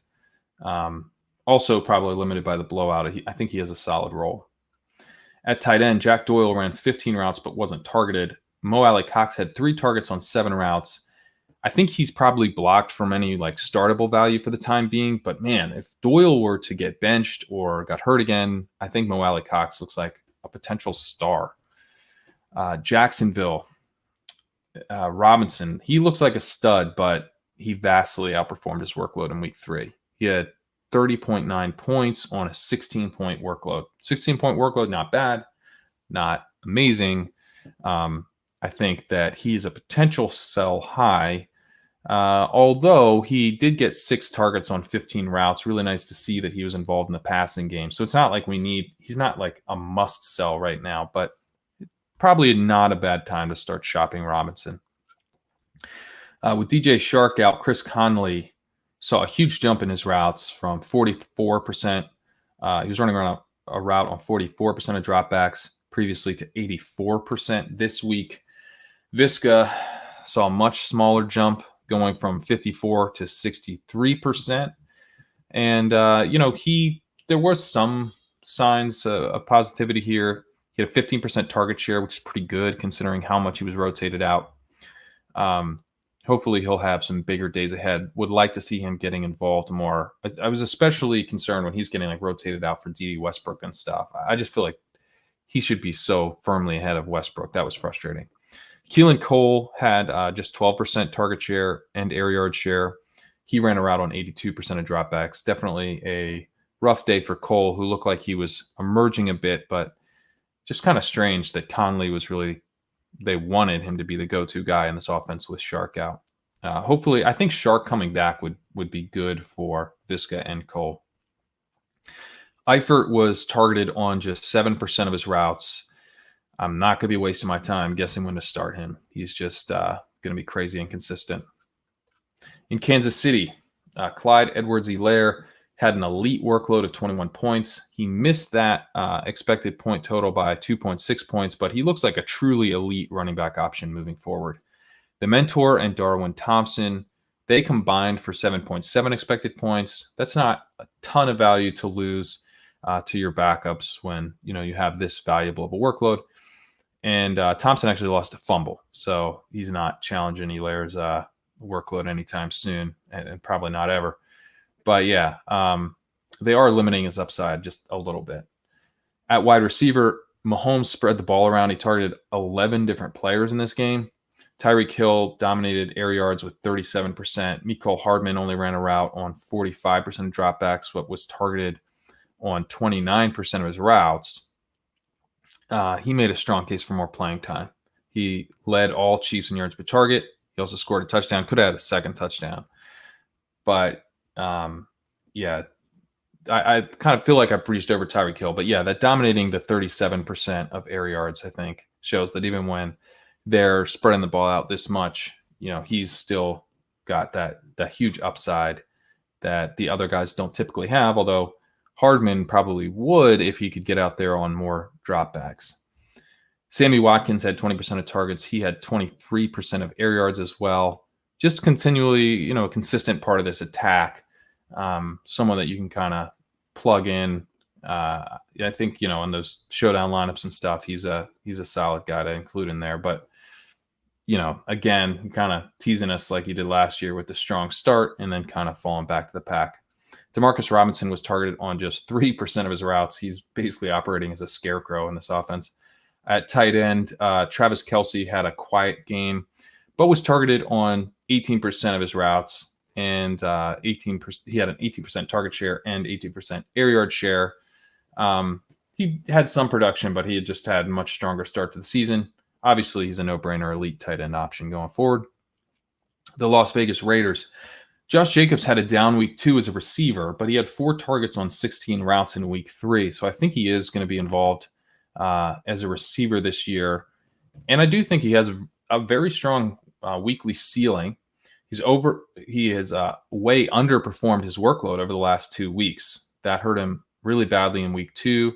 Also probably limited by the blowout. I think he has a solid role. At tight end, Jack Doyle ran 15 routes but wasn't targeted. Mo Alley-Cox had 3 targets on 7 routes. I think he's probably blocked from any startable value for the time being. But man, if Doyle were to get benched or got hurt again, I think Mo Alley-Cox looks like a potential star. Jacksonville, Robinson, he looks like a stud, but he vastly outperformed his workload in week 3. He had 30.9 points on a 16-point workload. 16-point workload, not bad, not amazing. I think that he's a potential sell high, although he did get 6 targets on 15 routes. Really nice to see that he was involved in the passing game. So it's not like he's not like a must sell right now, but probably not a bad time to start shopping Robinson. With DJ Shark out, Chris Conley saw a huge jump in his routes from 44%. He was running around a route on 44% of dropbacks, previously to 84% this week. Visca saw a much smaller jump, going from 54 to 63%. And, there were some signs of positivity here. He had a 15% target share, which is pretty good considering how much he was rotated out. Hopefully he'll have some bigger days ahead. Would like to see him getting involved more. I was especially concerned when he's getting rotated out for D.D. Westbrook and stuff. I just feel like he should be so firmly ahead of Westbrook. That was frustrating. Keelan Cole had just 12% target share and air yard share. He ran a route on 82% of dropbacks. Definitely a rough day for Cole, who looked like he was emerging a bit, but just kind of strange that Conley was they wanted him to be the go-to guy in this offense with Shark out. Hopefully, I think Shark coming back would be good for Visca and Cole. Eifert was targeted on just 7% of his routes. I'm not going to be wasting my time guessing when to start him. He's just going to be crazy inconsistent. In Kansas City, Clyde Edwards-Helaire had an elite workload of 21 points. He missed that expected point total by 2.6 points, but he looks like a truly elite running back option moving forward. The mentor and Darwin Thompson, they combined for 7.7 expected points. That's not a ton of value to lose to your backups when you have this valuable of a workload. And Thompson actually lost a fumble, so he's not challenging Hilaire's workload anytime soon, and probably not ever. But yeah, they are limiting his upside just a little bit. At wide receiver, Mahomes spread the ball around. He targeted 11 different players in this game. Tyreek Hill dominated air yards with 37%. Mecole Hardman only ran a route on 45% of dropbacks, but was targeted on 29% of his routes. He made a strong case for more playing time. He led all Chiefs in yards per target. He also scored a touchdown. Could have had a second touchdown. But, yeah, I kind of feel like I breezed over Tyreek Hill. But, yeah, that dominating the 37% of air yards, I think, shows that even when they're spreading the ball out this much, he's still got that huge upside that the other guys don't typically have, although Hardman probably would if he could get out there on more dropbacks. Sammy Watkins had 20% of targets. He had 23% of air yards as well. Just continually, a consistent part of this attack. Someone that you can kind of plug in. I think, in those showdown lineups and stuff, he's a solid guy to include in there. But, again, kind of teasing us like he did last year with the strong start and then kind of falling back to the pack. Demarcus Robinson was targeted on just 3% of his routes. He's basically operating as a scarecrow in this offense. At tight end, Travis Kelce had a quiet game, but was targeted on 18% of his routes, and 18%. He had an 18% target share and 18% air yard share. He had some production, but he had just had a much stronger start to the season. Obviously, he's a no-brainer elite tight end option going forward. The Las Vegas Raiders. Josh Jacobs had a down week 2 as a receiver, but he had 4 targets on 16 routes in week 3. So I think he is going to be involved as a receiver this year. And I do think he has a very strong weekly ceiling. He has way underperformed his workload over the last 2 weeks. That hurt him really badly in week 2.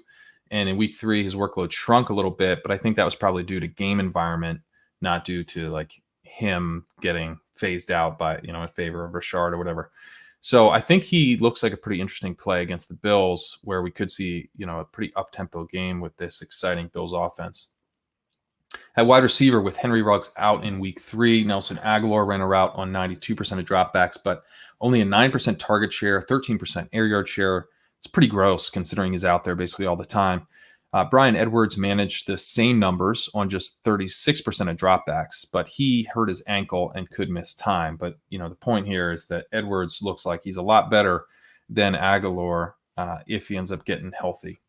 And in week 3, his workload shrunk a little bit, but I think that was probably due to game environment, not due to like him getting phased out by, in favor of Rashard or whatever. So I think he looks like a pretty interesting play against the Bills, where we could see, a pretty up-tempo game with this exciting Bills offense. At wide receiver, with Henry Ruggs out in week 3, Nelson Aguilar ran a route on 92% of dropbacks, but only a 9% target share, 13% air yard share. It's pretty gross considering he's out there basically all the time. Bryan Edwards managed the same numbers on just 36% of dropbacks, but he hurt his ankle and could miss time. But, the point here is that Edwards looks like he's a lot better than Aguilar if he ends up getting healthy.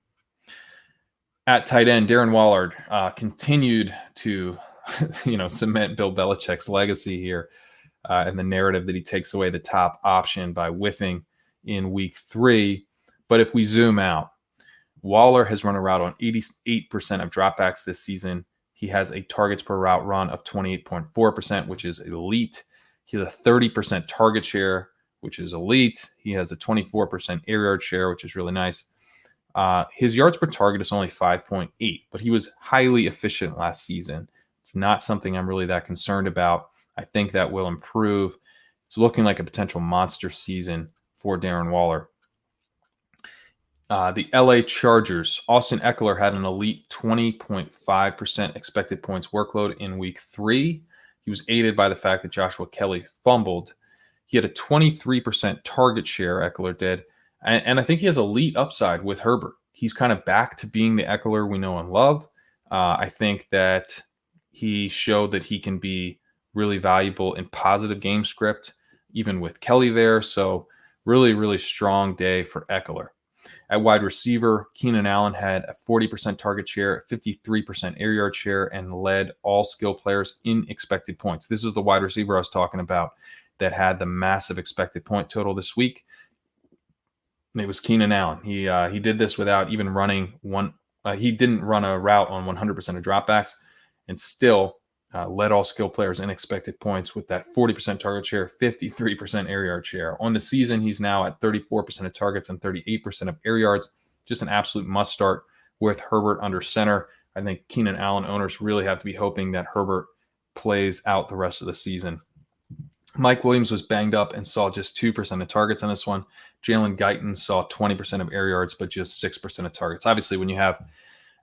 At tight end, Darren Waller continued to, cement Bill Belichick's legacy here and the narrative that he takes away the top option by whiffing in week 3. But if we zoom out, Waller has run a route on 88% of dropbacks this season. He has a targets per route run of 28.4%, which is elite. He has a 30% target share, which is elite. He has a 24% air yard share, which is really nice. His yards per target is only 5.8, but he was highly efficient last season. It's not something I'm really that concerned about. I think that will improve. It's looking like a potential monster season for Darren Waller. The LA Chargers, Austin Eckler had an elite 20.5% expected points workload in week 3. He was aided by the fact that Joshua Kelly fumbled. He had a 23% target share, Eckler did. And I think he has elite upside with Herbert. He's kind of back to being the Eckler we know and love. I think that he showed that he can be really valuable in positive game script, even with Kelly there. So really, really strong day for Eckler. At wide receiver, Keenan Allen had a 40% target share, 53% air yard share, and led all skill players in expected points. This is the wide receiver I was talking about that had the massive expected point total this week. It was Keenan Allen. He did this without even running one. He didn't run a route on 100% of dropbacks, and still led all skill players in expected points with that 40% target share, 53% air yard share. On the season, he's now at 34% of targets and 38% of air yards. Just an absolute must start with Herbert under center. I think Keenan Allen owners really have to be hoping that Herbert plays out the rest of the season. Mike Williams was banged up and saw just 2% of targets on this one. Jalen Guyton saw 20% of air yards, but just 6% of targets. Obviously, when you have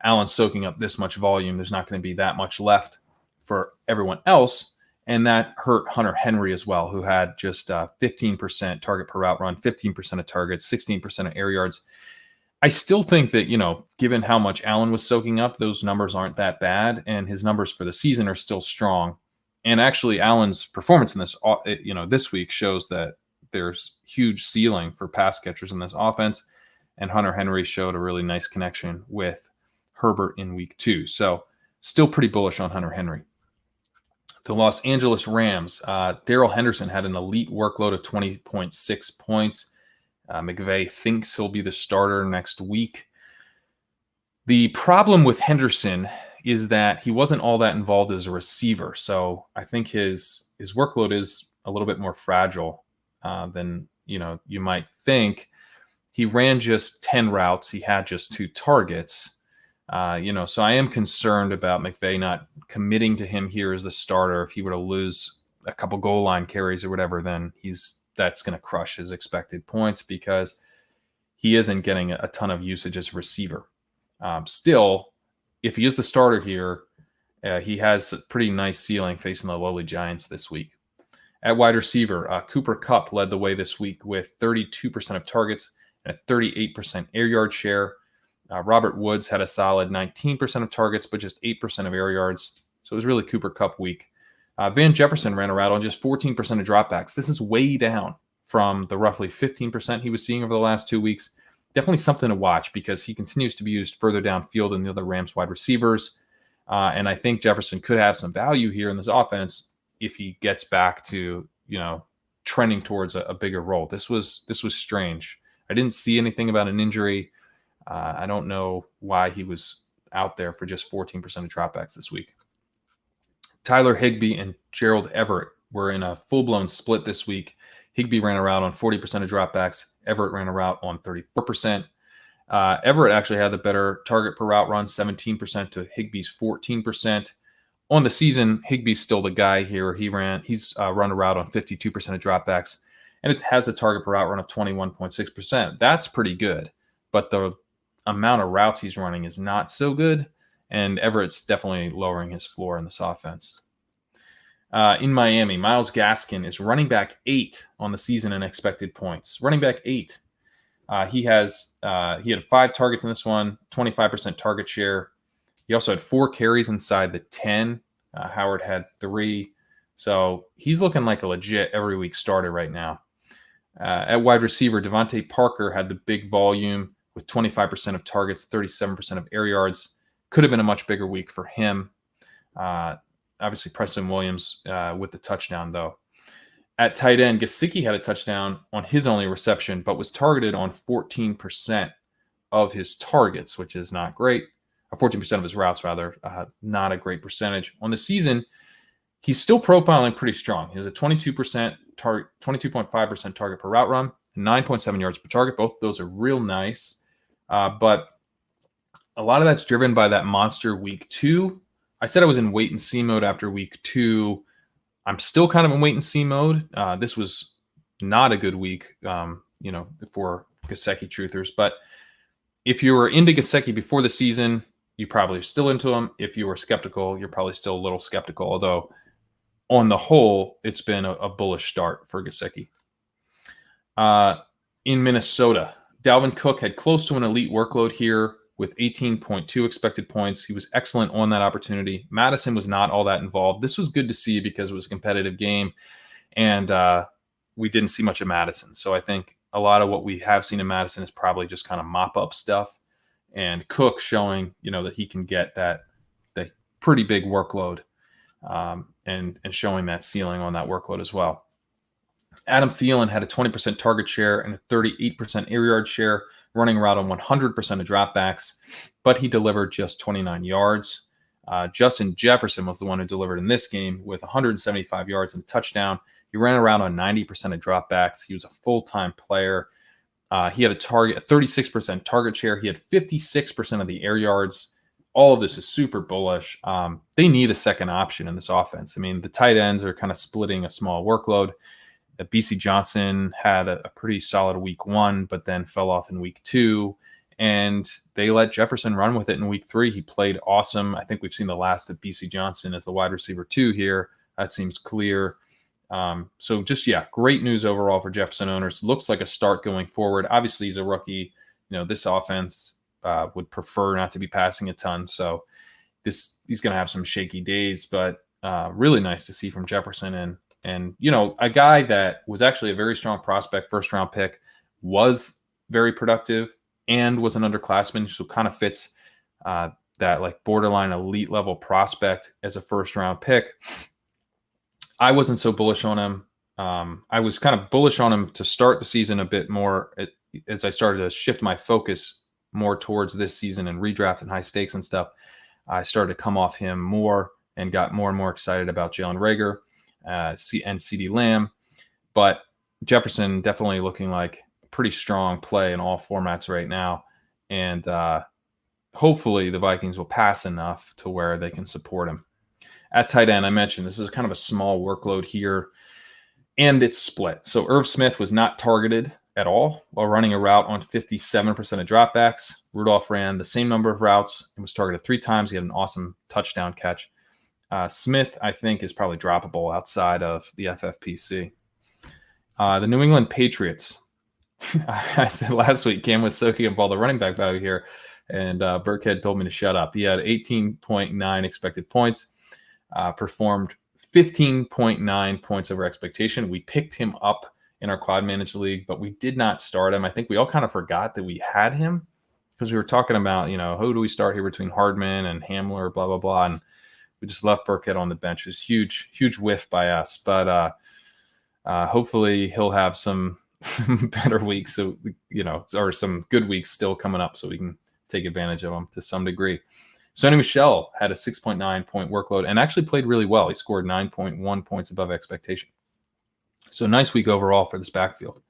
Allen soaking up this much volume, there's not going to be that much left for everyone else. And that hurt Hunter Henry as well, who had just 15% target per route run, 15% of targets, 16% of air yards. I still think that, given how much Allen was soaking up, those numbers aren't that bad. And his numbers for the season are still strong. And actually, Allen's performance in this week shows that there's huge ceiling for pass catchers in this offense. And Hunter Henry showed a really nice connection with Herbert in week 2. So still pretty bullish on Hunter Henry. The Los Angeles Rams, Darrell Henderson had an elite workload of 20.6 points. McVay thinks he'll be the starter next week. The problem with Henderson is that he wasn't all that involved as a receiver. So I think his workload is a little bit more fragile than you might think. He ran just 10 routes. He had just 2 targets. So I am concerned about McVay not committing to him here as the starter. If he were to lose a couple goal line carries or whatever, then that's going to crush his expected points because he isn't getting a ton of usage as a receiver. Still, if he is the starter here, he has a pretty nice ceiling facing the lowly Giants this week. At wide receiver, Cooper Kupp led the way this week with 32% of targets and a 38% air yard share. Robert Woods had a solid 19% of targets, but just 8% of air yards. So it was really Cooper Kupp week. Van Jefferson ran a route on just 14% of dropbacks. This is way down from the roughly 15% he was seeing over the last 2 weeks. Definitely something to watch because he continues to be used further downfield than the other Rams wide receivers. And I think Jefferson could have some value here in this offense if he gets back to, trending towards a bigger role. This was strange. I didn't see anything about an injury. I don't know why he was out there for just 14% of dropbacks this week. Tyler Higbee and Gerald Everett were in a full-blown split this week. Higbee ran a route on 40% of dropbacks. Everett ran a route on 34%. Everett actually had the better target per route run, 17% to Higbee's 14%. On the season, Higbee's still the guy here. He's run a route on 52% of dropbacks, and it has a target per route run of 21.6%. That's pretty good, but the amount of routes he's running is not so good, and Everett's definitely lowering his floor in this offense. In Miami, Myles Gaskin is running back 8 on the season in expected points. Running back 8. He had 5 targets in this one, 25% target share. He also had 4 carries inside the 10. Howard had 3. So he's looking like a legit every week starter right now. At wide receiver, Devontae Parker had the big volume with 25% of targets, 37% of air yards. Could have been a much bigger week for him. Obviously, Preston Williams with the touchdown, though. At tight end, Gesicki had a touchdown on his only reception, but was targeted on 14% of his targets, which is not great. 14% of his routes, rather. Not a great percentage. On the season, he's still profiling pretty strong. He has a 22.5% target per route run, 9.7 yards per target. Both of those are real nice. But a lot of that's driven by that monster week 2. I said I was in wait and see mode after week 2. I'm still kind of in wait and see mode. This was not a good week, for Gesicki truthers. But if you were into Gesicki before the season, you probably are still into him. If you were skeptical, you're probably still a little skeptical. Although, on the whole, it's been a bullish start for Gesicki. In Minnesota, Dalvin Cook had close to an elite workload here with 18.2 expected points. He was excellent on that opportunity. Madison was not all that involved. This was good to see because it was a competitive game, and we didn't see much of Madison. So I think a lot of what we have seen in Madison is probably just kind of mop-up stuff, and Cook showing, that he can get that pretty big workload and showing that ceiling on that workload as well. Adam Thielen had a 20% target share and a 38% air yard share, running around on 100% of dropbacks, but he delivered just 29 yards. Justin Jefferson was the one who delivered in this game with 175 yards and a touchdown. He ran around on 90% of dropbacks. He was a full-time player. He had a 36% target share. He had 56% of the air yards. All of this is super bullish. They need a second option in this offense. I mean, the tight ends are kind of splitting a small workload. BC Johnson had a pretty solid week 1, but then fell off in week 2. And they let Jefferson run with it in week 3. He played awesome. I think we've seen the last of BC Johnson as the wide receiver 2 here. That seems clear. So just, great news overall for Jefferson owners. Looks like a start going forward. Obviously, he's a rookie. This offense would prefer not to be passing a ton. So he's going to have some shaky days, but really nice to see from Jefferson. And a guy that was actually a very strong prospect, first-round pick, was very productive and was an underclassman, so kind of fits that like borderline elite level prospect as a first-round pick. I wasn't so bullish on him. I was kind of bullish on him to start the season a bit more as I started to shift my focus more towards this season and redraft and high stakes and stuff. I started to come off him more and got more and more excited about Jalen Reagor and CeeDee Lamb. But Jefferson definitely looking like a pretty strong play in all formats right now. And hopefully the Vikings will pass enough to where they can support him. At tight end, I mentioned this is kind of a small workload here, and it's split. So Irv Smith was not targeted at all while running a route on 57% of dropbacks. Rudolph ran the same number of routes and was targeted 3 times. He had an awesome touchdown catch. Smith, I think, is probably droppable outside of the FFPC. The New England Patriots. I said last week, Cam was soaking up all the running back value here, and Burkhead told me to shut up. He had 18.9 expected points. Performed 15.9 points over expectation. We picked him up in our quad managed league, but we did not start him. I think we all kind of forgot that we had him because we were talking about, who do we start here between Hardman and Hamler, blah, blah, blah. And we just left Burkhead on the bench. It's huge whiff by us, but hopefully he'll have some better weeks. So, or some good weeks still coming up so we can take advantage of them to some degree. Sony Michel had a 6.9 point workload and actually played really well. He scored 9.1 points above expectation. So nice week overall for this backfield.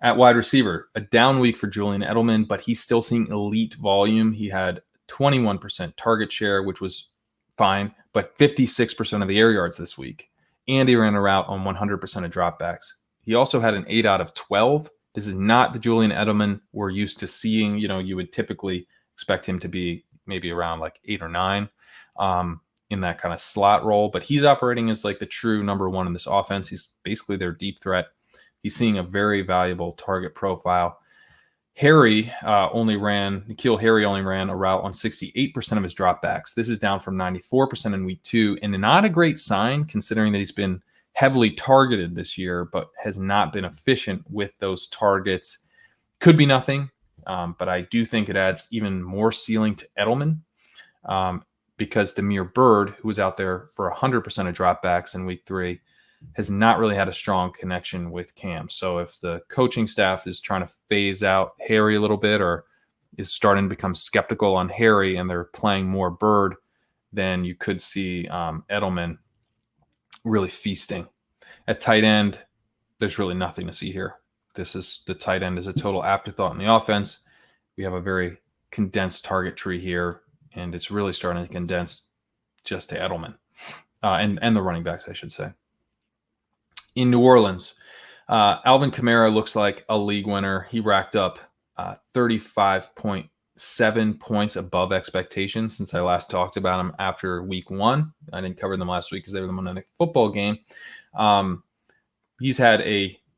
At wide receiver, a down week for Julian Edelman, but he's still seeing elite volume. He had 21% target share, which was fine, but 56% of the air yards this week. And he ran a route on 100% of dropbacks. He also had an 8 out of 12. This is not the Julian Edelman we're used to seeing. You would typically expect him to be maybe around like 8 or 9 in that kind of slot role. But he's operating as like the true number 1 in this offense. He's basically their deep threat. He's seeing a very valuable target profile. N'Keal Harry only ran a route on 68% of his dropbacks. This is down from 94% in week 2, and not a great sign considering that he's been heavily targeted this year, but has not been efficient with those targets. Could be nothing. But I do think it adds even more ceiling to Edelman because Damiere Byrd, who was out there for 100% of dropbacks in week 3, has not really had a strong connection with Cam. So if the coaching staff is trying to phase out Harry a little bit or is starting to become skeptical on Harry and they're playing more Byrd, then you could see Edelman really feasting. At tight end, there's really nothing to see here. The tight end is a total afterthought in the offense. We have a very condensed target tree here, and it's really starting to condense just to Edelman and the running backs, I should say. In New Orleans, Alvin Kamara looks like a league winner. He racked up 35.7 points above expectations since I last talked about him after week 1. I didn't cover them last week because they were the Monday Night Football game. He's had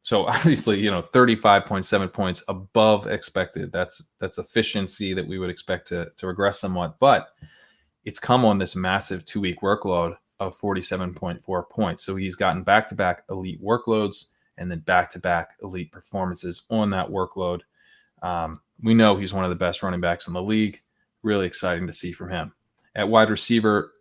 so obviously, 35.7 points above expected. That's efficiency that we would expect to regress somewhat, but it's come on this massive 2-week workload of 47.4 points. So he's gotten back-to-back elite workloads and then back-to-back elite performances on that workload. We know he's one of the best running backs in the league. Really exciting to see from him. At wide receiver,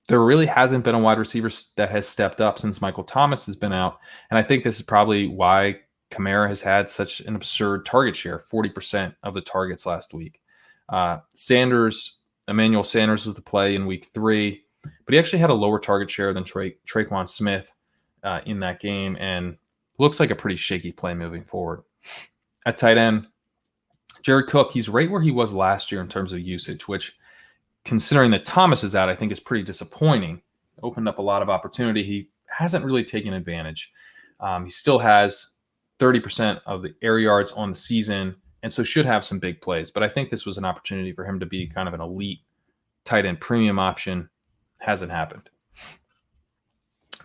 there really hasn't been a wide receiver that has stepped up since Michael Thomas has been out. And I think this is probably why Kamara has had such an absurd target share, 40% of the targets last week. Sanders Emmanuel Sanders was the play in week 3, but he actually had a lower target share than Traquan Smith in that game, and looks like a pretty shaky play moving forward. At tight end, Jared Cook, he's right where he was last year in terms of usage, which, considering that Thomas is out, I think is pretty disappointing. Opened up a lot of opportunity. He hasn't really taken advantage. He still has 30% of the air yards on the season, and so should have some big plays. But I think this was an opportunity for him to be kind of an elite tight end premium option. Hasn't happened.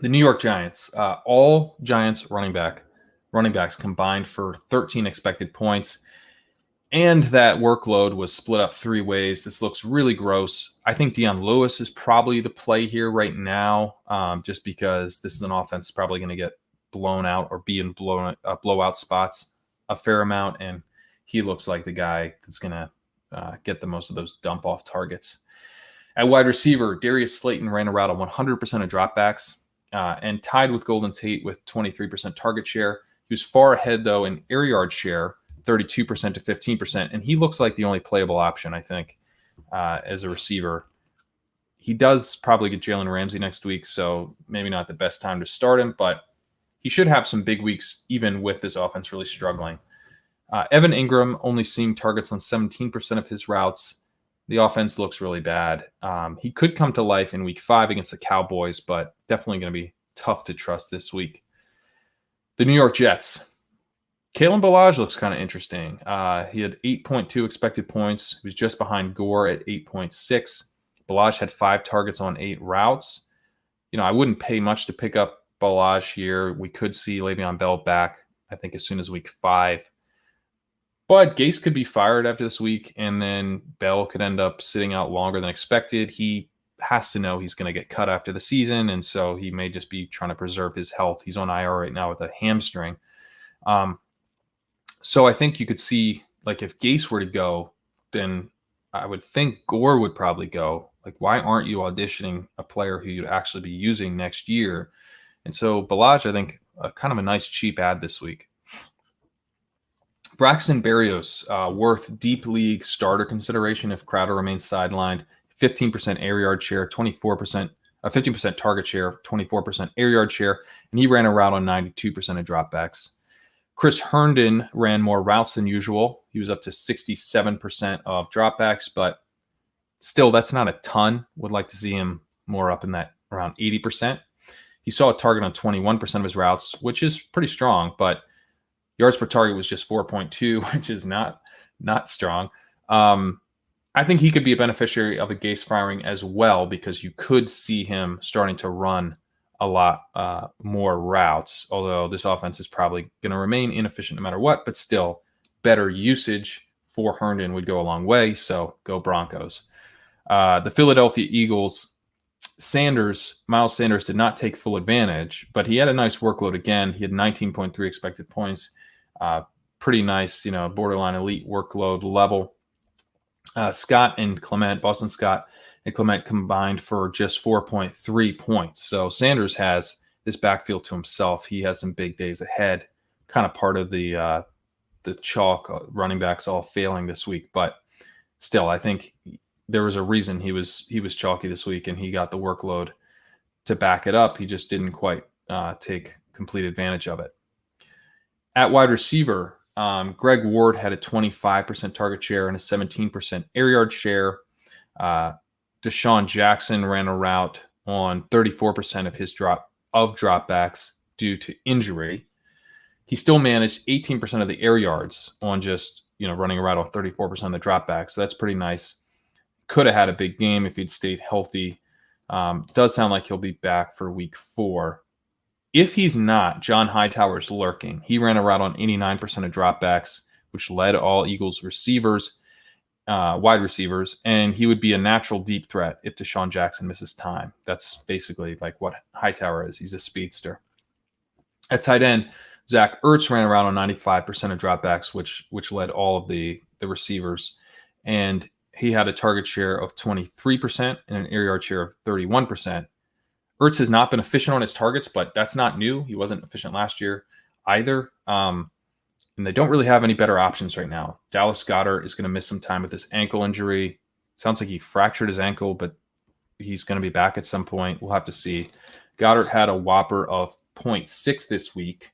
The New York Giants, all Giants running backs combined for 13 expected points. And that workload was split up 3 ways. This looks really gross. I think Dion Lewis is probably the play here right now, just because this is an offense probably going to get blown out or be in blowout spots a fair amount, and he looks like the guy that's going to get the most of those dump-off targets. At wide receiver, Darius Slayton ran a route on 100% of dropbacks and tied with Golden Tate with 23% target share. He was far ahead, though, in air yard share, 32% to 15%, and he looks like the only playable option, I think, as a receiver. He does probably get Jalen Ramsey next week, so maybe not the best time to start him, but he should have some big weeks even with this offense really struggling. Evan Ingram only seeing targets on 17% of his routes. The offense looks really bad. He could come to life in week 5 against the Cowboys, but definitely going to be tough to trust this week. The New York Jets. Kalen Ballage looks kind of interesting. He had 8.2 expected points. He was just behind Gore at 8.6. Ballage had 5 targets on 8 routes. I wouldn't pay much to pick up Ballage here. We could see Le'Veon Bell back, I think, as soon as week 5. But Gase could be fired after this week, and then Bell could end up sitting out longer than expected. He has to know he's going to get cut after the season, and so he may just be trying to preserve his health. He's on IR right now with a hamstring. So I think you could see, like, if Gase were to go, then I would think Gore would probably go. Like, why aren't you auditioning a player who you'd actually be using next year? And so Ballage, I think, kind of a nice cheap ad this week. Braxton Berrios, worth deep league starter consideration if Crowder remains sidelined. 15% air yard share, 15% target share, 24% air yard share, and he ran a route on 92% of dropbacks. Chris Herndon ran more routes than usual. He was up to 67% of dropbacks, but still, that's not a ton. Would like to see him more up in that around 80%. He saw a target on 21% of his routes, which is pretty strong, but yards per target was just 4.2, which is not strong. I think he could be a beneficiary of a Gase firing as well, because you could see him starting to run a lot more routes, although this offense is probably going to remain inefficient no matter what, but still better usage for Herndon would go a long way, so go Broncos. The Philadelphia Eagles, Miles Sanders did not take full advantage, but he had a nice workload again. He had 19.3 expected points. Pretty nice, borderline elite workload level. Boston Scott and Clement combined for just 4.3 points. So Sanders has this backfield to himself. He has some big days ahead, kind of part of the chalk running backs all failing this week. But still, I think there was a reason he was chalky this week, and he got the workload to back it up. He just didn't quite take complete advantage of it. At wide receiver, Greg Ward had a 25% target share and a 17% air yard share. Deshaun Jackson ran a route on 34% of his dropbacks due to injury. He still managed 18% of the air yards on just running a route on 34% of the dropbacks. So that's pretty nice. Could have had a big game if he'd stayed healthy. Does sound like he'll be back for week 4. If he's not, John Hightower's lurking. He ran a route on 89% of dropbacks, which led all Eagles receivers, wide receivers, and he would be a natural deep threat if Deshaun Jackson misses time. That's basically like what Hightower is. He's a speedster. At tight end, Zach Ertz ran a route on 95% of dropbacks, which led all of the receivers, and he had a target share of 23% and an air yard share of 31%. Ertz has not been efficient on his targets, but that's not new. He wasn't efficient last year either. And they don't really have any better options right now. Dallas Goedert is going to miss some time with this ankle injury. Sounds like he fractured his ankle, but he's going to be back at some point. We'll have to see. Goddard had a whopper of 0.6 this week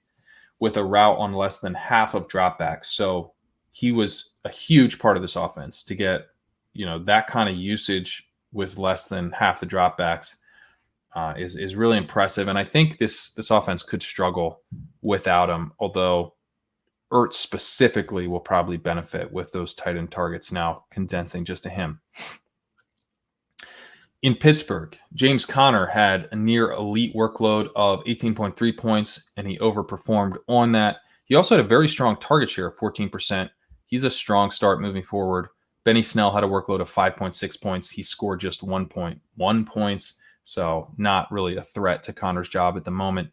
with a route on less than half of dropbacks. So he was a huge part of this offense to get, that kind of usage with less than half the dropbacks is really impressive. And I think this offense could struggle without him, although Ertz specifically will probably benefit with those tight end targets now condensing just to him. In Pittsburgh, James Conner had a near elite workload of 18.3 points, and he overperformed on that. He also had a very strong target share of 14%. He's a strong start moving forward. Benny Snell had a workload of 5.6 points. He scored just 1.1 points, so not really a threat to Conner's job at the moment.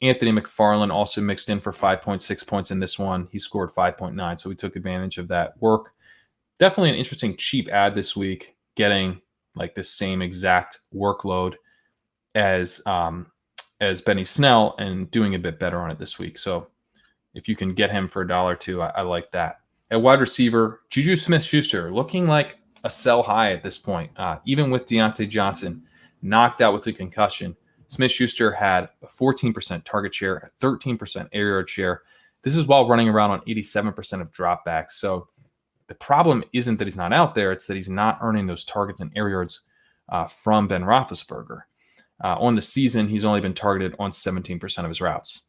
Anthony McFarland also mixed in for 5.6 points in this one. He scored 5.9, so we took advantage of that work. Definitely an interesting cheap ad this week, getting like the same exact workload as Benny Snell and doing a bit better on it this week. So if you can get him for $1 or $2, I like that. At wide receiver, Juju Smith-Schuster looking like a sell high at this point. Even with Deontay Johnson knocked out with a concussion, Smith-Schuster had a 14% target share, a 13% air yard share. This is while running around on 87% of dropbacks. So the problem isn't that he's not out there, it's that he's not earning those targets and air yards from Ben Roethlisberger. On the season, he's only been targeted on 17% of his routes.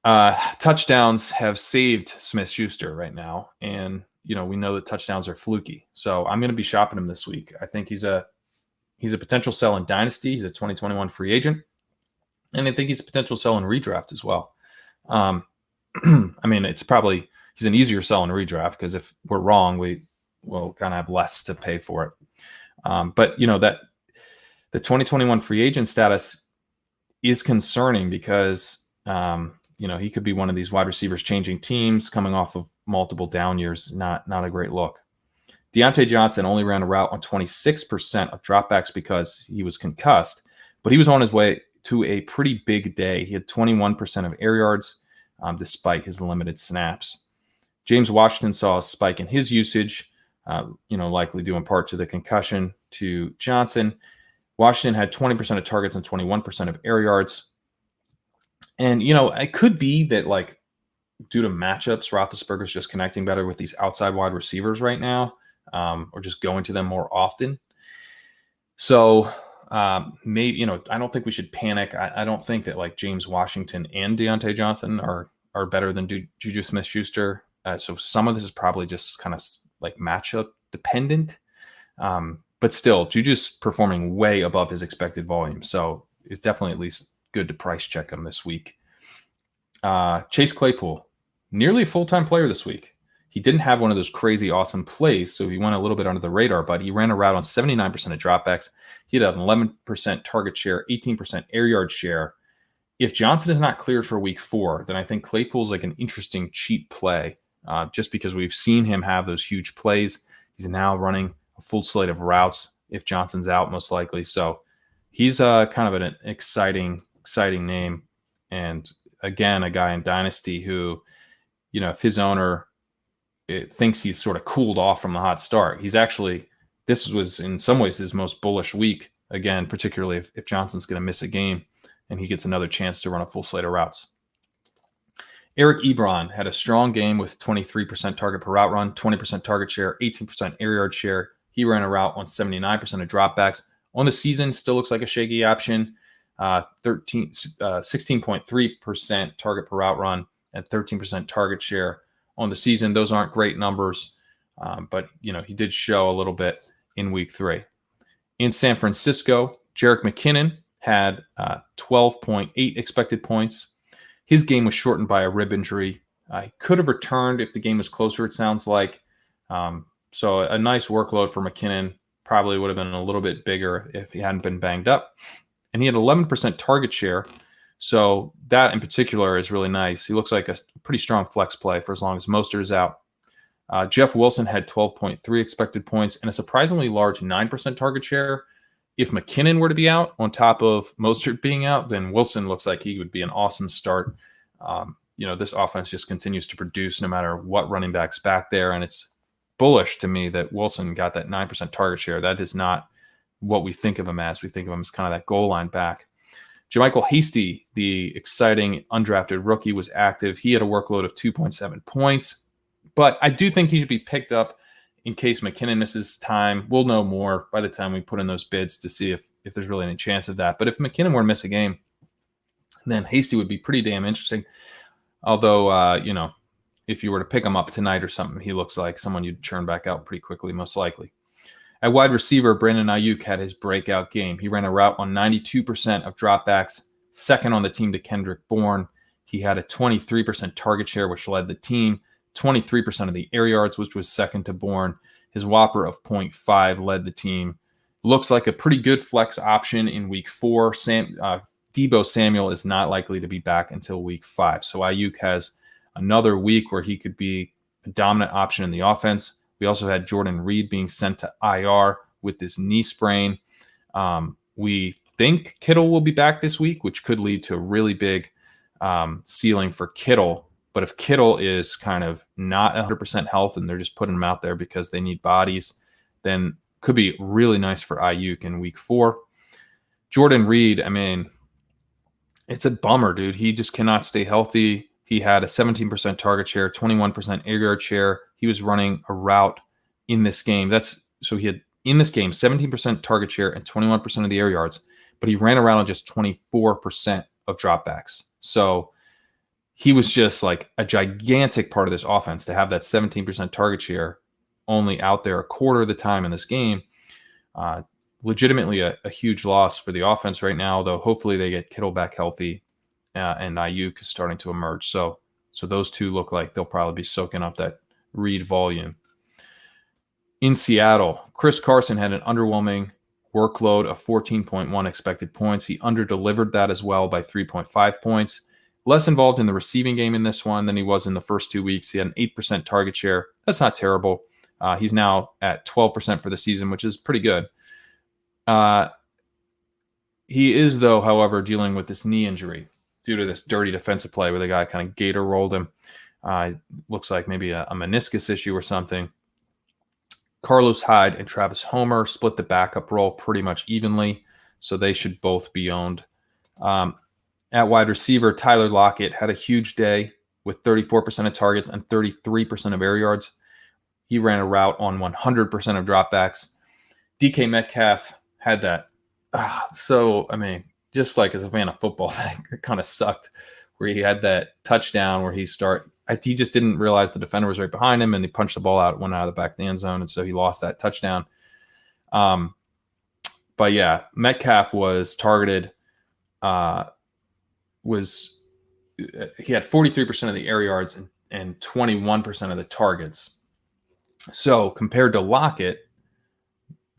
Touchdowns have saved Smith-Schuster right now, and we know that touchdowns are fluky. So I'm going to be shopping him this week. I think he's a potential sell in Dynasty. He's a 2021 free agent, and I think he's a potential sell in redraft as well. I mean, he's an easier sell in redraft because if we're wrong, we will kind of have less to pay for it. But that the 2021 free agent status is concerning because he could be one of these wide receivers changing teams, coming off of multiple down years. Not a great look. Deontay Johnson only ran a route on 26% of dropbacks because he was concussed, but he was on his way to a pretty big day. He had 21% of air yards despite his limited snaps. James Washington saw a spike in his usage, likely due in part to the concussion to Johnson. Washington had 20% of targets and 21% of air yards. And, it could be that, due to matchups, Roethlisberger's just connecting better with these outside wide receivers right now, or just going to them more often. So maybe, I don't think we should panic. I don't think that, James Washington and Deontay Johnson are better than Juju Smith-Schuster. So some of this is probably just kind of matchup dependent. But still, Juju's performing way above his expected volume. So it's definitely at least good to price check him this week. Chase Claypool, nearly a full-time player this week. He didn't have one of those crazy awesome plays, so he went a little bit under the radar, but he ran a route on 79% of dropbacks. He had an 11% target share, 18% air yard share. If Johnson is not cleared for week 4, then I think Claypool's an interesting cheap play. Just because we've seen him have those huge plays. He's now running a full slate of routes if Johnson's out, most likely. So he's kind of an exciting name. And again, a guy in Dynasty who, if his owner thinks he's sort of cooled off from the hot start, this was in some ways his most bullish week. Again, particularly if Johnson's going to miss a game and he gets another chance to run a full slate of routes. Eric Ebron had a strong game with 23% target per route run, 20% target share, 18% air yard share. He ran a route on 79% of dropbacks. On the season, still looks like a shaky option. 16.3% target per route run and 13% target share on the season. Those aren't great numbers, but he did show a little bit in week 3. In San Francisco, Jerick McKinnon had 12.8 expected points. His game was shortened by a rib injury. He could have returned if the game was closer, it sounds like. So a nice workload for McKinnon. Probably would have been a little bit bigger if he hadn't been banged up. And he had 11% target share. So that in particular is really nice. He looks like a pretty strong flex play for as long as Mostert is out. Jeff Wilson had 12.3 expected points and a surprisingly large 9% target share. If McKinnon were to be out on top of Mostert being out, then Wilson looks like he would be an awesome start. This offense just continues to produce no matter what running back's back there, and it's bullish to me that Wilson got that 9% target share. That is not what we think of him as. We think of him as kind of that goal line back. JaMychal Hasty, the exciting undrafted rookie, was active. He had a workload of 2.7 points, but I do think he should be picked up in case McKinnon misses time. We'll know more by the time we put in those bids to see if there's really any chance of that. But if McKinnon were to miss a game, then Hasty would be pretty damn interesting. Although, if you were to pick him up tonight or something, he looks like someone you'd churn back out pretty quickly, most likely. At wide receiver, Brandon Ayuk had his breakout game. He ran a route on 92% of dropbacks, second on the team to Kendrick Bourne. He had a 23% target share, which led the team, 23% of the air yards, which was second to Bourne. His whopper of 0.5 led the team. Looks like a pretty good flex option in week 4. Deebo Samuel is not likely to be back until week 5. So Ayuk has another week where he could be a dominant option in the offense. We also had Jordan Reed being sent to IR with this knee sprain. We think Kittle will be back this week, which could lead to a really big ceiling for Kittle. But if Kittle is kind of not 100% health and they're just putting him out there because they need bodies, then could be really nice for Ayuk in week 4. Jordan Reed, I mean, it's a bummer, dude. He just cannot stay healthy. He had a 17% target share, 21% air yard share. He was running a route in this game. So he had in this game 17% target share and 21% of the air yards, but he ran around on just 24% of dropbacks. So he was just like a gigantic part of this offense to have that 17% target share only out there a quarter of the time in this game. Legitimately a huge loss for the offense right now, though hopefully they get Kittle back healthy and Ayuk is starting to emerge. So those two look like they'll probably be soaking up that Reed volume. In Seattle, Chris Carson had an underwhelming workload of 14.1 expected points. He underdelivered that as well by 3.5 points. Less involved in the receiving game in this one than he was in the first 2 weeks. He had an 8% target share. That's not terrible. He's now at 12% for the season, which is pretty good. He is, though, however, dealing with this knee injury due to this dirty defensive play where the guy kind of gator rolled him. Looks like maybe a meniscus issue or something. Carlos Hyde and Travis Homer split the backup role pretty much evenly, so they should both be owned. At wide receiver, Tyler Lockett had a huge day with 34% of targets and 33% of air yards. He ran a route on 100% of dropbacks. DK Metcalf had that. Just like as a fan of football, that kind of sucked where he had that touchdown where he just didn't realize the defender was right behind him and he punched the ball out, went out of the back of the end zone, and so he lost that touchdown. But yeah, Metcalf was targeted. He had 43% of the air yards and 21% of the targets. So compared to Lockett,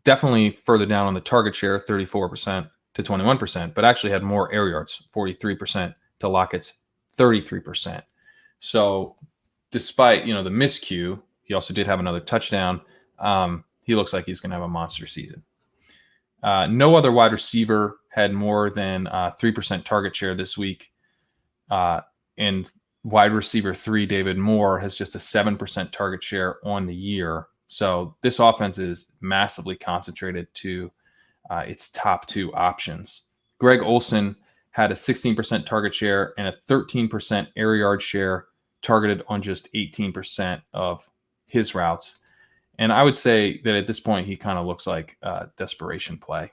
definitely further down on the target share, 34% to 21%, but actually had more air yards, 43% to Lockett's 33%. So despite, the miscue, he also did have another touchdown. He looks like he's going to have a monster season. No other wide receiver had more than 3% target share this week. And wide receiver 3, David Moore, has just a 7% target share on the year. So this offense is massively concentrated to its top 2 options. Greg Olsen had a 16% target share and a 13% air yard share, targeted on just 18% of his routes. And I would say that at this point, he kind of looks like a desperation play.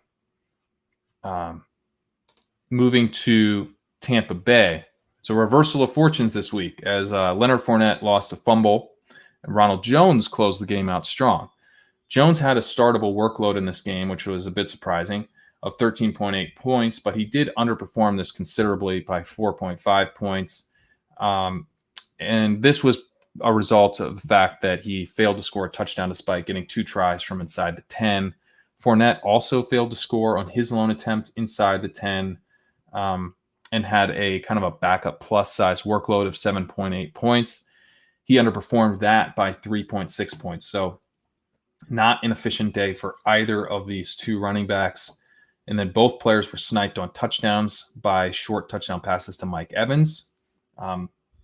Moving to Tampa Bay. It's a reversal of fortunes this week as Leonard Fournette lost a fumble and Ronald Jones closed the game out strong. Jones had a startable workload in this game, which was a bit surprising, of 13.8 points, but he did underperform this considerably by 4.5 points. And this was a result of the fact that he failed to score a touchdown despite getting 2 tries from inside the 10. Fournette also failed to score on his lone attempt inside the 10 and had a kind of a backup plus size workload of 7.8 points. He underperformed that by 3.6 points. So not an efficient day for either of these 2 running backs. And then both players were sniped on touchdowns by short touchdown passes to Mike Evans.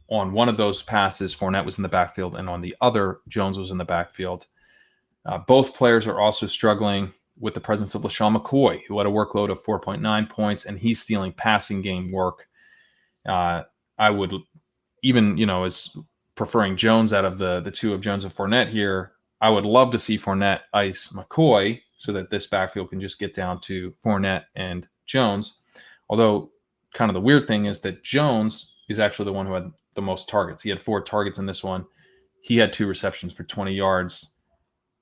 on one of those passes, Fournette was in the backfield, and on the other, Jones was in the backfield. Both players are also struggling with the presence of LaShawn McCoy, who had a workload of 4.9 points, and he's stealing passing game work. I would even, as preferring Jones out of the two of Jones and Fournette here, I would love to see Fournette ice McCoy so that this backfield can just get down to Fournette and Jones. Although kind of the weird thing is that Jones is actually the one who had the most targets. He had 4 targets in this one. He had 2 receptions for 20 yards.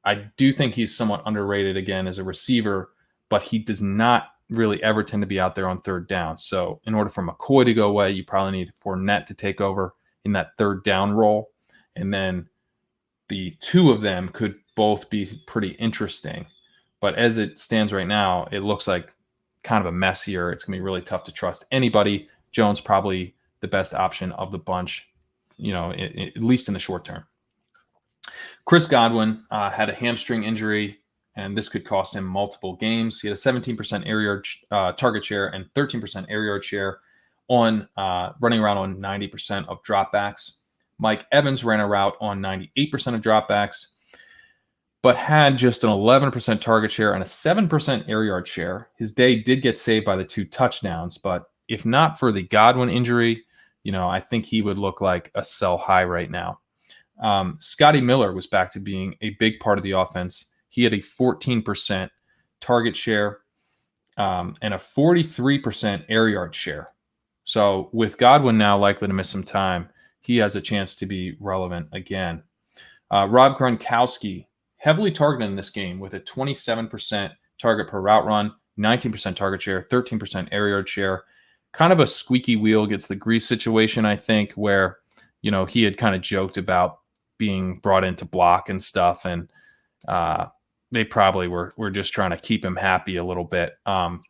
I do think he's somewhat underrated again as a receiver, but he does not really ever tend to be out there on third down. So in order for McCoy to go away, you probably need Fournette to take over in that third down role. And then the two of them could both be pretty interesting. But as it stands right now, it looks like kind of a mess here. It's going to be really tough to trust anybody. Jones probably the best option of the bunch, at least in the short term. Chris Godwin had a hamstring injury, and this could cost him multiple games. He had a 17% air yard target share and 13% air yard share on running around on 90% of dropbacks. Mike Evans ran a route on 98% of dropbacks, but had just an 11% target share and a 7% air yard share. His day did get saved by the 2 touchdowns, but if not for the Godwin injury, I think he would look like a sell high right now. Scotty Miller was back to being a big part of the offense. He had a 14% target share and a 43% air yard share. So with Godwin now likely to miss some time, he has a chance to be relevant again. Rob Gronkowski, heavily targeted in this game with a 27% target per route run, 19% target share, 13% air yard share. Kind of a squeaky wheel gets the grease situation, I think, where, he had kind of joked about being brought in to block and stuff, and they probably were just trying to keep him happy a little bit. I'm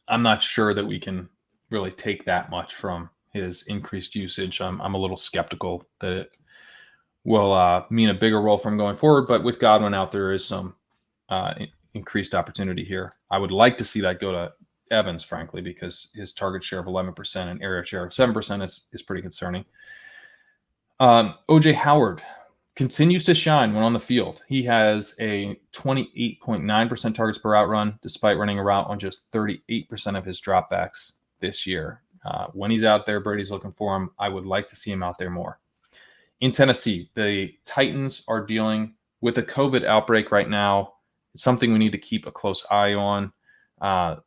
not sure that we can really take that much from his increased usage. I'm a little skeptical that it will mean a bigger role for him going forward, but with Godwin out, there is some increased opportunity here. I would like to see that go to Evans, frankly, because his target share of 11% and area share of 7% is pretty concerning. OJ Howard continues to shine when on the field. He has a 28.9% targets per route run, despite running a route on just 38% of his dropbacks this year. When he's out there, Brady's looking for him. I would like to see him out there more. In Tennessee, the Titans are dealing with a COVID outbreak right now. It's something we need to keep a close eye on.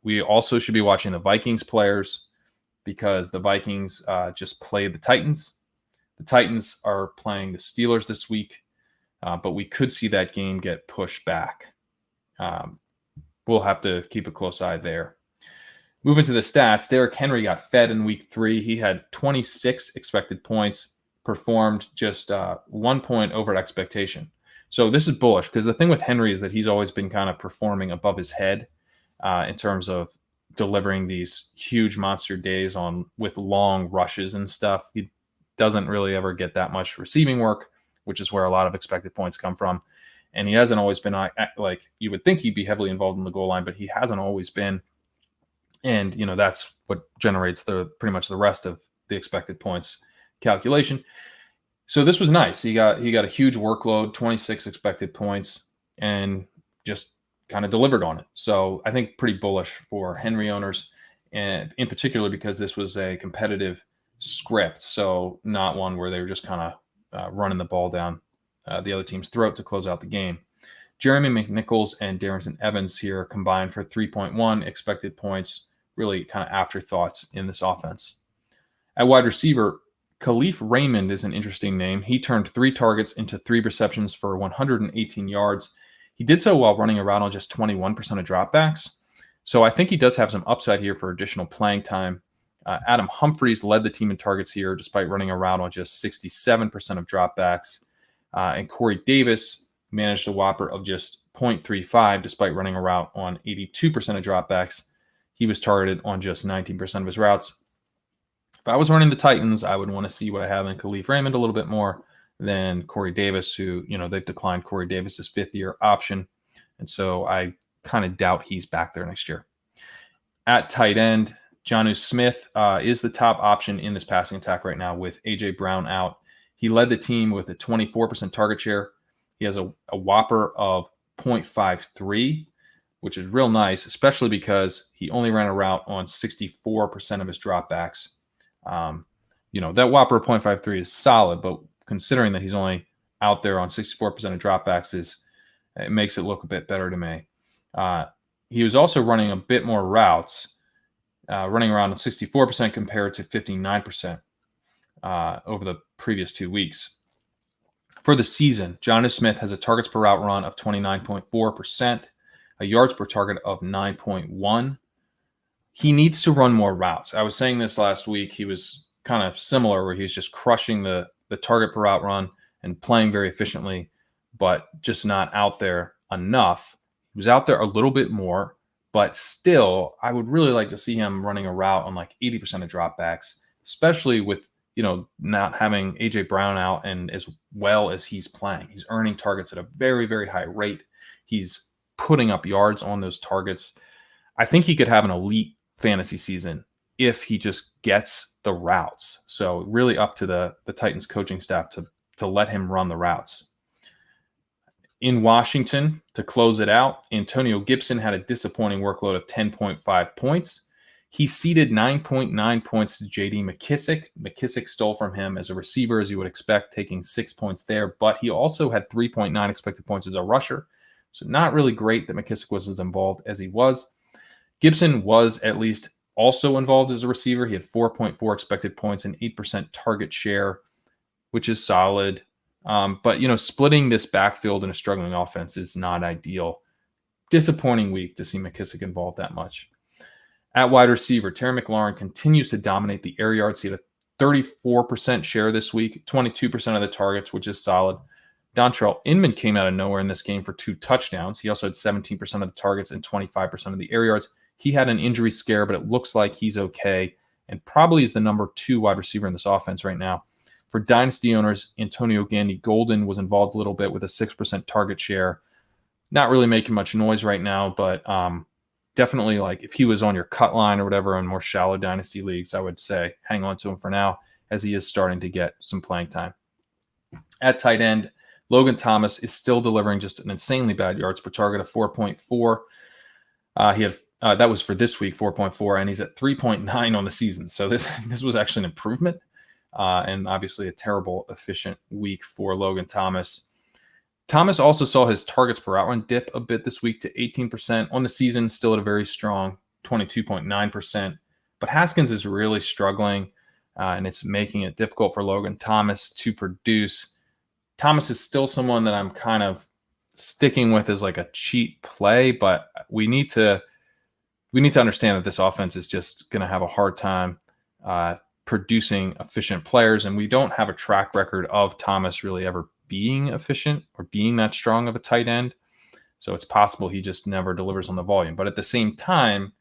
We also should be watching the Vikings players because the Vikings just played the Titans. The Titans are playing the Steelers this week, but we could see that game get pushed back. We'll have to keep a close eye there. Moving to the stats, Derrick Henry got fed in week 3. He had 26 expected points, performed just 1 point over expectation. So this is bullish because the thing with Henry is that he's always been kind of performing above his head in terms of delivering these huge monster days with long rushes and stuff. He doesn't really ever get that much receiving work, which is where a lot of expected points come from. And he hasn't always been like you would think he'd be heavily involved in the goal line, but he hasn't always been. And, that's what generates pretty much the rest of the expected points calculation. So this was nice. He got a huge workload, 26 expected points, and just kind of delivered on it. So I think pretty bullish for Henry owners, and in particular because this was a competitive script, so not one where they were just kind of running the ball down the other team's throat to close out the game. Jeremy McNichols and Darrington Evans here combined for 3.1 expected points, really kind of afterthoughts in this offense. At wide receiver, Khalif Raymond is an interesting name. He turned 3 targets into 3 receptions for 118 yards. He did so while running around on just 21% of dropbacks. So I think he does have some upside here for additional playing time. Adam Humphries led the team in targets here, despite running around on just 67% of dropbacks. And Corey Davis managed a whopper of just 0.35, despite running a route on 82% of dropbacks. He was targeted on just 19% of his routes. If I was running the Titans, I would want to see what I have in Khalif Raymond a little bit more than Corey Davis, who, they've declined Corey Davis's 5th-year option. And so I kind of doubt he's back there next year. At tight end, Jonnu Smith is the top option in this passing attack right now with A.J. Brown out. He led the team with a 24% target share. He has a whopper of 0.53, which is real nice, especially because he only ran a route on 64% of his dropbacks. That whopper of 0.53 is solid, but considering that he's only out there on 64% of dropbacks, it makes it look a bit better to me. He was also running a bit more routes, running around 64% compared to 59% over the previous 2 weeks. For the season, Jonnu Smith has a targets per route run of 29.4%, a yards per target of 9.1. He needs to run more routes. I was saying this last week. He was kind of similar where he's just crushing the target per route run and playing very efficiently, but just not out there enough. He was out there a little bit more, but still, I would really like to see him running a route on like 80% of dropbacks, especially with not having A.J. Brown out and as well as he's playing. He's earning targets at a very, very high rate. He's putting up yards on those targets. I think he could have an elite fantasy season if he just gets the routes. So really up to the Titans coaching staff to let him run the routes. In Washington, to close it out, Antonio Gibson had a disappointing workload of 10.5 points. He ceded 9.9 points to J.D. McKissic. McKissic stole from him as a receiver, as you would expect, taking 6 points there. But he also had 3.9 expected points as a rusher. So not really great that McKissic was as involved as he was. Gibson was at least also involved as a receiver. He had 4.4 expected points and 8% target share, which is solid. But splitting this backfield in a struggling offense is not ideal. Disappointing week to see McKissic involved that much. At wide receiver, Terry McLaurin continues to dominate the air yards. He had a 34% share this week, 22% of the targets, which is solid. Dontrell Inman came out of nowhere in this game for 2 touchdowns. He also had 17% of the targets and 25% of the air yards. He had an injury scare, but it looks like he's okay and probably is the number 2 wide receiver in this offense right now. For dynasty owners, Antonio Gandy-Golden was involved a little bit with a 6% target share. Not really making much noise right now, but definitely like if he was on your cut line or whatever in more shallow dynasty leagues, I would say hang on to him for now as he is starting to get some playing time. At tight end, Logan Thomas is still delivering just an insanely bad yards per target of 4.4. He had that was for this week, 4.4, and he's at 3.9 on the season. So this was actually an improvement, and obviously a terrible efficient week for Logan Thomas. Thomas also saw his targets per route run dip a bit this week to 18% on the season, still at a very strong 22.9%. But Haskins is really struggling, and it's making it difficult for Logan Thomas to produce. Thomas is still someone that I'm kind of sticking with as like a cheat play, but we need to understand that this offense is just going to have a hard time producing efficient players, and we don't have a track record of Thomas really ever being efficient or being that strong of a tight end. So it's possible he just never delivers on the volume. But at the same time,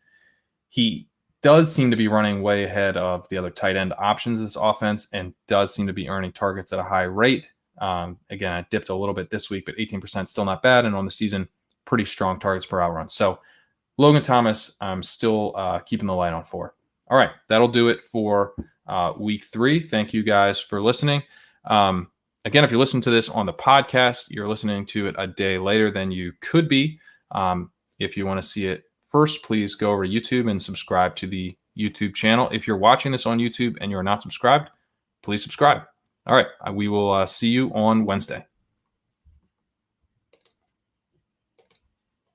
he does seem to be running way ahead of the other tight end options in this offense and does seem to be earning targets at a high rate. Again, I dipped a little bit this week, but 18% still not bad. And on the season, pretty strong targets per outrun. So Logan Thomas, I'm still keeping the light on for. All right, that'll do it for week 3. Thank you guys for listening. Again, if you're listening to this on the podcast, you're listening to it a day later than you could be. If you want to see it first, please go over to YouTube and subscribe to the YouTube channel. If you're watching this on YouTube and you're not subscribed, please subscribe. All right, we will see you on Wednesday.